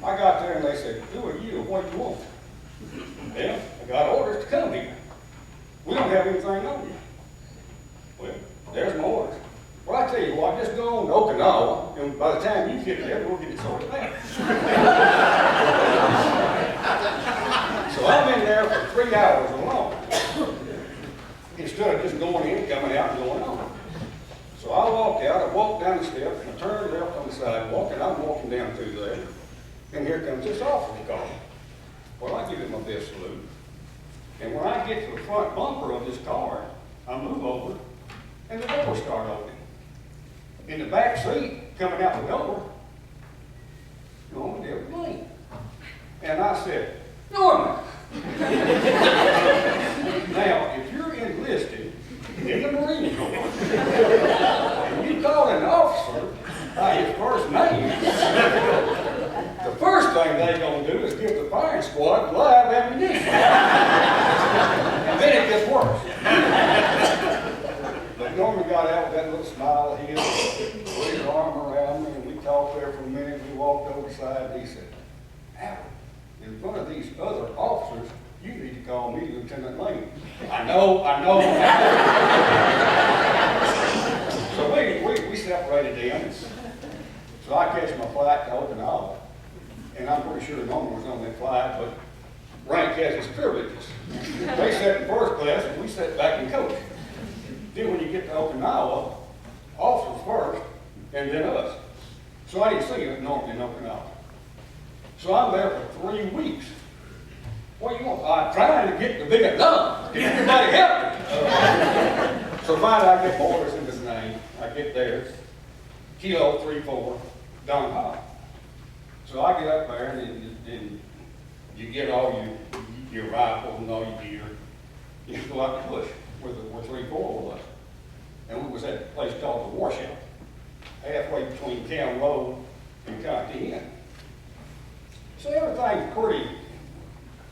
I got there and they said, who are you? What do you want? Well, I got orders to come here. We don't have anything on you. Well, there's my orders. Well, I tell you what, just go on to Okinawa, and by the time you get there, we'll get it sorted out. So I'm in there for 3 hours alone, instead of just going in, coming out, and going on. So I walked out, I walked down the steps, and I turned left on the sidewalk, and I'm walking down through there, and here comes this officer's car. Well, I give it my best salute. And when I get to the front bumper of this car, I move over, and the doors start opening. In the back seat, coming out the door, Norman Dale Blaine. And I said, Norman! Now, if you're enlisted in the Marine Corps, and you call an officer by his first name, the first thing they're going to do is give the firing squad live ammunition. And then it gets worse. But Norman got out with that little smile of his, put his arm around me, and we talked there for a minute. We walked over the side, and he said, Howard, in front of these other officers, you need to call me Lieutenant Lane. I know. So we separated them. So I catch my flight to Okinawa, and I'm pretty sure Norman was on that flight, but rank has its privileges. They sat in first class, and we sat back in coach. Then when you get to Okinawa, officers first, and then us. So I didn't see Norman in Okinawa. So I'm there for 3 weeks. What do you want? I'm trying to get the big enough. Get everybody help me. So finally I get orders in his name. I get there. Kilo 34, Don Hall. So I get up there and you get all your rifles and all your gear. You just go out the bush with 3-4 of us. And we was at a place called the Washout, halfway between Town Road and County Inn. So everything's pretty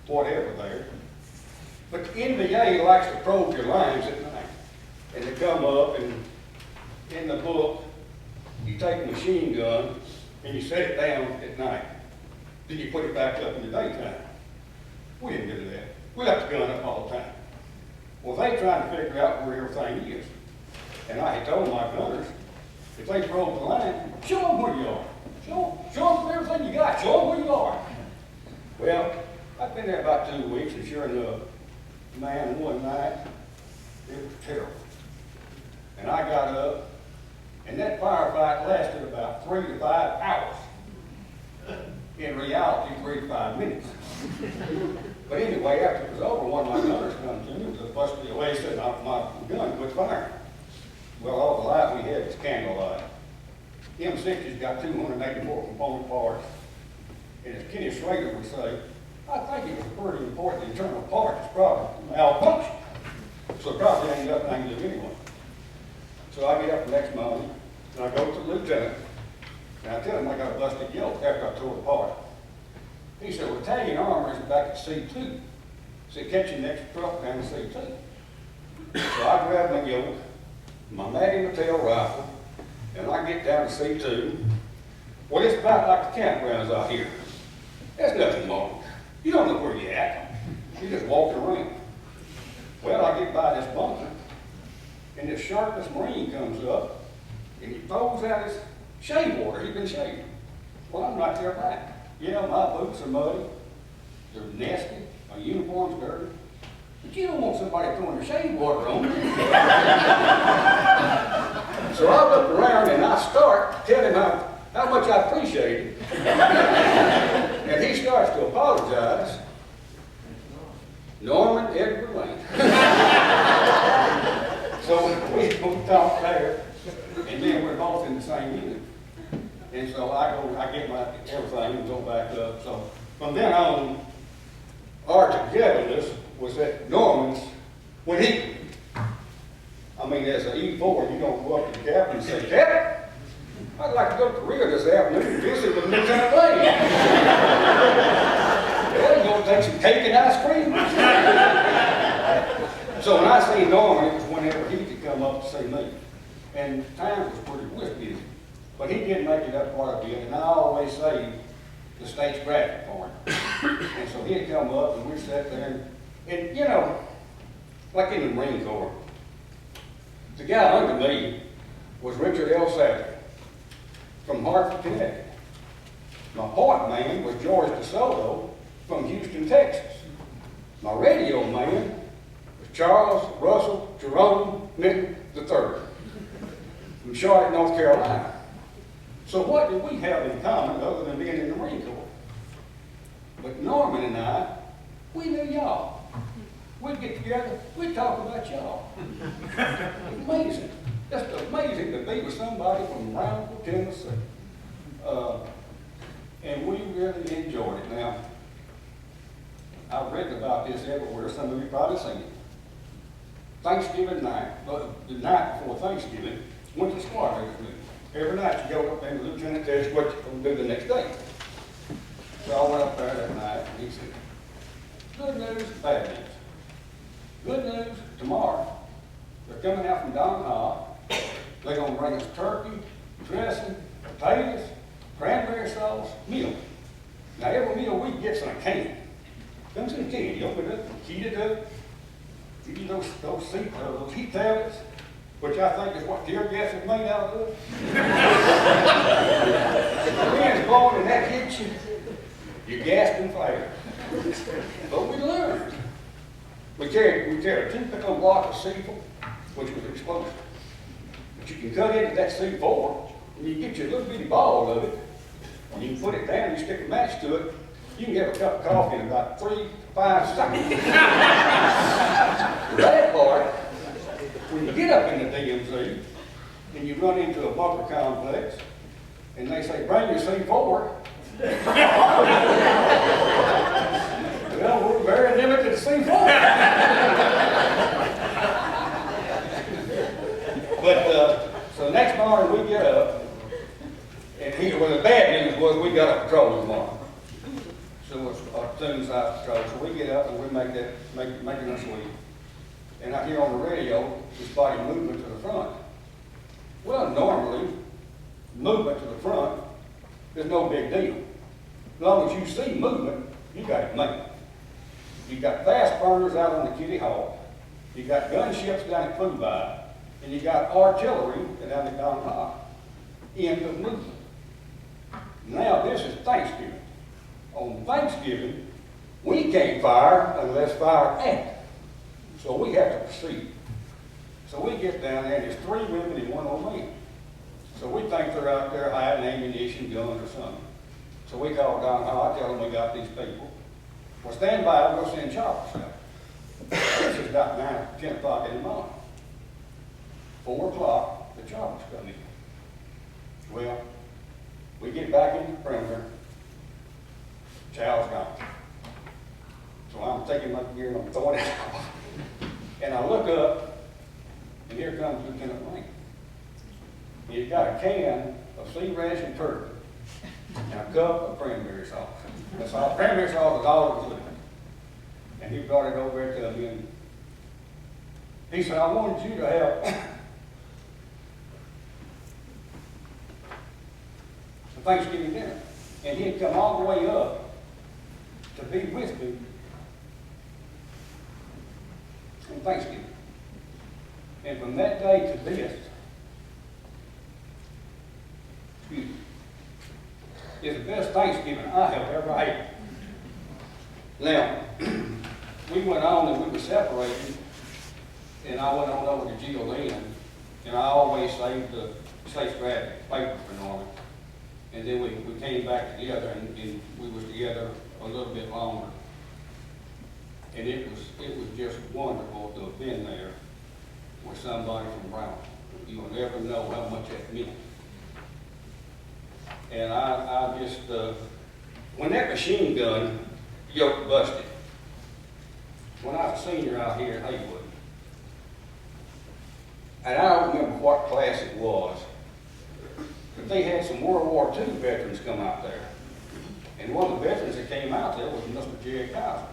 whatever there. But the NBA likes to probe your lines at night. And they come up and in the book, you take a machine gun and you set it down at night. Then you put it back up in the daytime. We didn't do that. We left the gun up all the time. Well, they trying to figure out where everything is. And I had told my gunners, if they probe the line, show them where you are. Show them everything you got. Show them where you are. Well, I've been there about 2 weeks, and sure enough, man, one night, it was terrible. And I got up, and that firefight lasted about 3 to 5 hours. In reality, 3 to 5 minutes. But anyway, after it was over, one of my gunners come to me with a busted away, said, my gun quit firing. Well, all the light we had was candlelight. M60's got 284 component parts. And as Kenny Schrader would say, I think it was a pretty important internal part. It's probably malfunction. So it probably ain't nothing I can do anyway. So I get up the next morning, and I go to the lieutenant, and I tell him I got a busted yoke after I tore it apart. He said, well, Italian armor is back at C2. He said, catch your next truck down to C2. So I grab my yoke, my Matty Mattel rifle, and I get down to C2. Well, it's about like the campgrounds out here. There's nothing more. You don't know where you're at. You just walk around. Well, I get by this bunker, and this shirtless Marine comes up, and he throws out his shave water. He's been shaving. Well, I'm right there back. Yeah, my boots are muddy. They're nasty. My uniform's dirty. But you don't want somebody throwing their shave water on you. So I look around and I start telling him how much I appreciate it. And he starts to apologize. Norman Edward Lane. So we talked there, and then we're both in the same unit. And so I get my everything and go back up. So from then on, our togetherness was at Norman's when he, I mean, as an E4, you don't go up to the captain and say, Captain, I'd like to go to Korea this afternoon and visit with Lieutenant Lane. Well, you going to take some cake and ice cream? So when I see Norman, it was whenever he could come up to see me. And times was pretty busy. But he did make it up quite a bit, and I always saved the state's graphic for him. And so he'd come up, and we'd sit there, and you know, like in the Marine Corps, the guy under me was Richard L. Sadler from Hartford, Connecticut. My point man was George DeSoto from Houston, Texas. My radio man was Charles Russell Jerome Minton III from Charlotte, North Carolina. So what did we have in common other than being in the Marine Corps? But Norman and I, we knew y'all. We'd get together, we'd talk about y'all. Amazing. Just amazing to be with somebody from Roundville, Tennessee. And we really enjoyed it. Now, I've read about this everywhere. Some of you probably seen it. Thanksgiving night, the night before Thanksgiving, went to squad leaders meeting. Every night you go up and the lieutenant tells you what you're going to do the next day. So I went up there that night and he said, good news, bad news. Good news, tomorrow, they're coming out from Don Ha. They're going to bring us turkey, dressing, potatoes, cranberry sauce, milk. Now every meal we get in a can. Comes in a can. You open it up, heat it up, give you those heat tablets, which I think is what tear gas is made out of. The wind's blowing in that kitchen, you gasped and flared. But we learned. We carried a 2-pound block of C4, which was explosive. But you can cut into that C4, and you get your little bitty ball of it, and you can put it down, you stick a match to it, you can have a cup of coffee in about 3 to 5 seconds. The bad part, when you get up in the DMZ, and you run into a bunker complex, and they say, bring your C4. Well, we're very limited to C4. But, so next morning we get up, and well, the bad news was we got a patrol tomorrow. So it's our platoon's out patrol. So we get up and we make us leave. And I hear on the radio, this body movement to the front. Well, normally, movement to the front is no big deal. As long as you see movement, you got it made. You got fast burners out on the Kitty Hawk. You got gunships down at Fubai, and you got artillery down at Don Ha. End of movement. Now, this is Thanksgiving. On Thanksgiving, we can't fire unless fire act. So we have to proceed. So we get down there, and there's 3 women and 1 old man. So we think they're out there hiding ammunition, guns, or something. So we call down, I tell them we got these people. Well, stand by, we'll send choppers out. This is about 9, 10 o'clock in the morning. 4 o'clock, the choppers come in. Well, we get back in the perimeter, chow's gone. So I'm taking my gear and I'm throwing it out. And I look up, and here comes Lieutenant Lane. He's got a can of sea ration turkey and a cup of cranberry sauce. That's all, cranberry sauce is all it was left. And he brought it over to me, and he said, I wanted you to have the Thanksgiving dinner. And he had come all the way up to be with me on Thanksgiving. And from that day to this, is the best Thanksgiving I have ever had. Now, we went on and we were separated, and I went on over to GLN, and I always saved the safe graphic paper for Norman. And then we came back together, and we was together a little bit longer. And it was just wonderful to have been there with somebody from Brownsville. You will never know how much that meant. And I just, when that machine gun yoke busted, when I was a senior out here in Haywood, and I don't remember what class it was, but they had some World War II veterans come out there. And one of the veterans that came out there was Mr. Jerry Kaiser.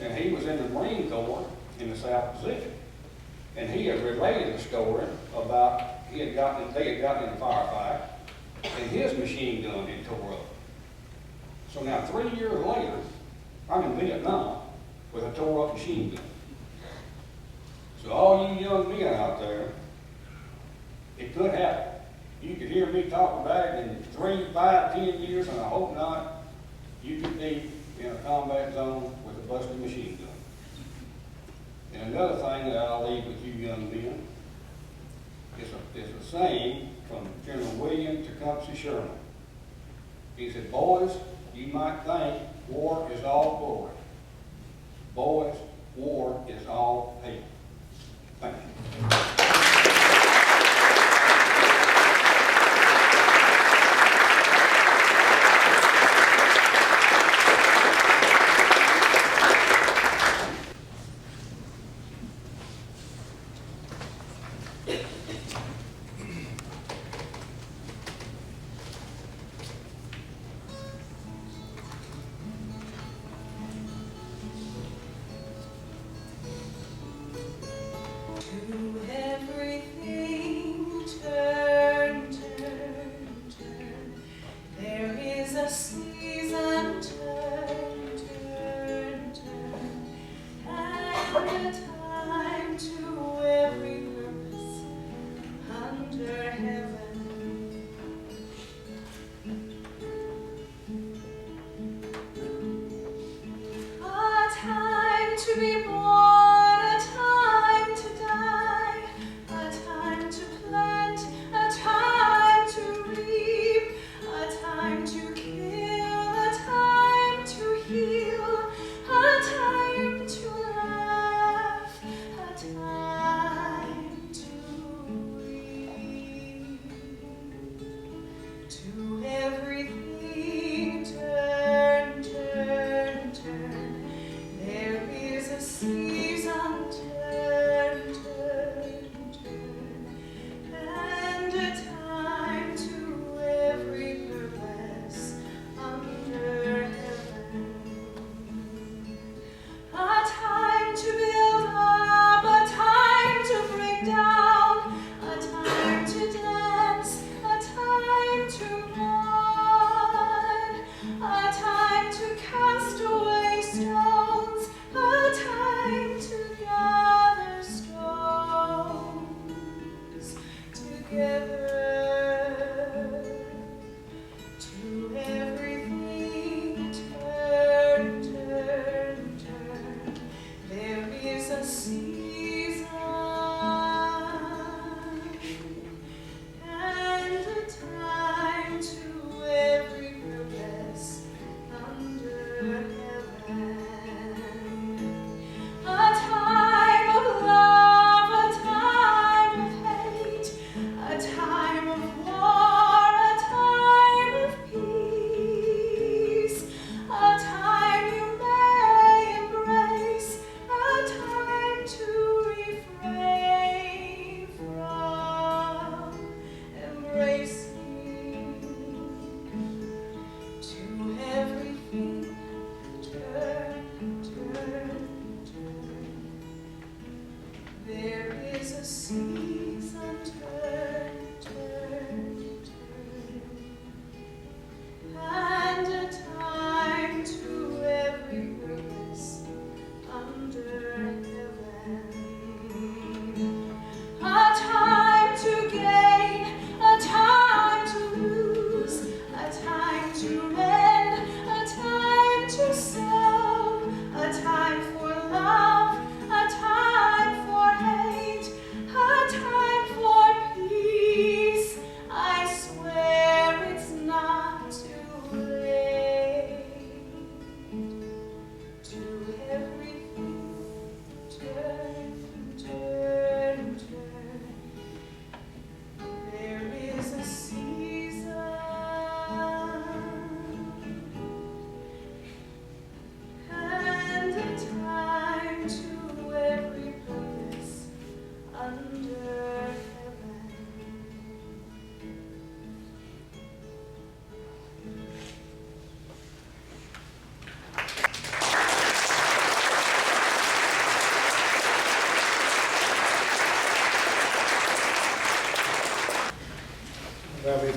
And he was in the Marine Corps in the South Pacific. And he had related the story about they had gotten in a firefight, and his machine gun had tore up. So now 3 years later, I'm in Vietnam with a tore up machine gun. So all you young men out there, it could happen. You could hear me talk about it in 3, 5, 10 years, and I hope not, you could be in a combat zone with a busted machine gun. And another thing that I'll leave with you young men is a saying from General William Tecumseh Sherman. He said, boys, you might think war is all glory. Boys, war is all hate. Thank you. Cast away stones, a time to guide.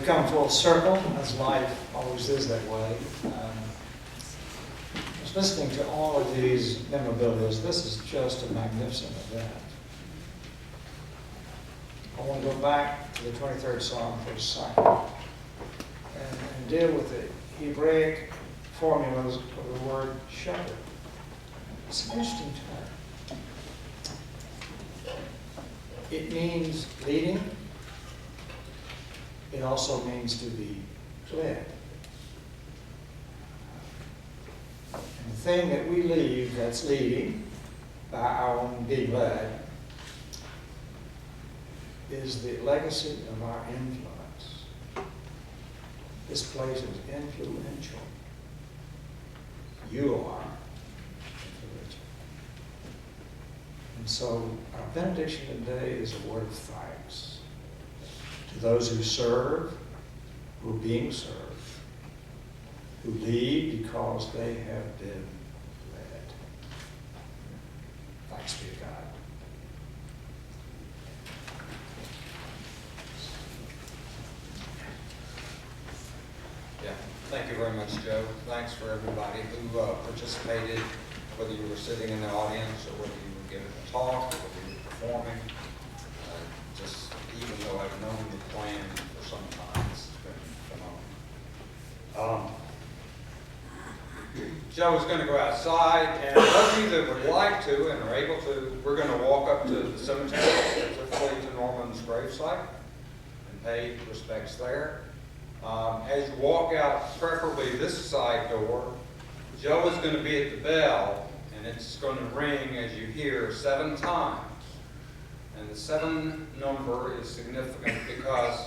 come full circle, as life always is that way. Just listening to all of these memorabilias, this is just a magnificent event. I want to go back to the 23rd Psalm for a second and deal with the Hebraic formulas of the word shepherd. It's an interesting term. It means leading. It also means to be led. And the thing that we leave that's leading by our own being led is the legacy of our influence. This place is influential. You are influential. And so our benediction today is a word of thanks to those who serve, who are being served, who lead because they have been led. Thanks be to God. Yeah, thank you very much, Joe. Thanks for everybody who participated, whether you were sitting in the audience or whether you were giving a talk or whether you were performing. Just even though I've known the plan for some time, it's been phenomenal. Joe is going to go outside, and those of you that would like to and are able to, we're going to walk up to the cemetery, specifically to Norman's gravesite, and pay respects there. As you walk out, preferably this side door, Joe is going to be at the bell, and it's going to ring, as you hear, 7 times. And the 7 number is significant because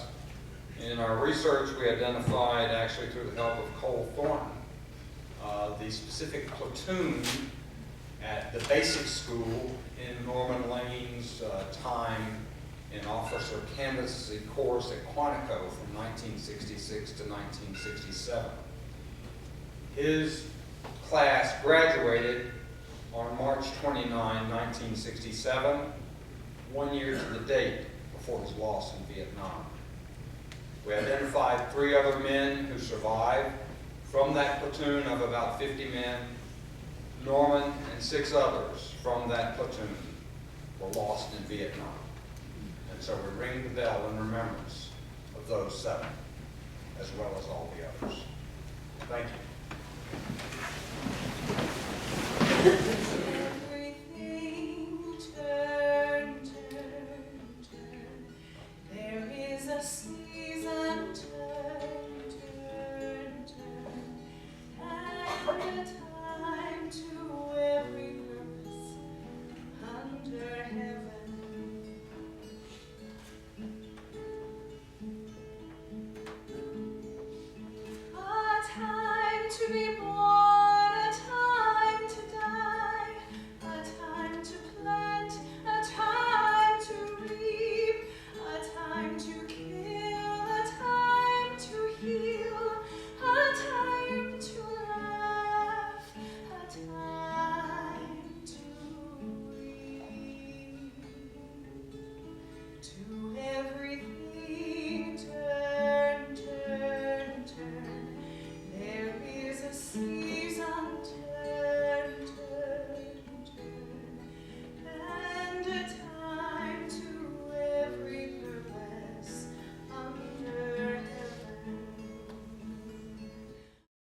in our research we identified, actually through the help of Cole Thornton, the specific platoon at the basic school in Norman Lane's time in officer candidacy course at Quantico from 1966 to 1967. His class graduated on March 29, 1967, 1 year to the date before his loss in Vietnam. We identified 3 other men who survived from that platoon of about 50 men. Norman and 6 others from that platoon were lost in Vietnam. And so we ring the bell in remembrance of those 7, as well as all the others. Thank you.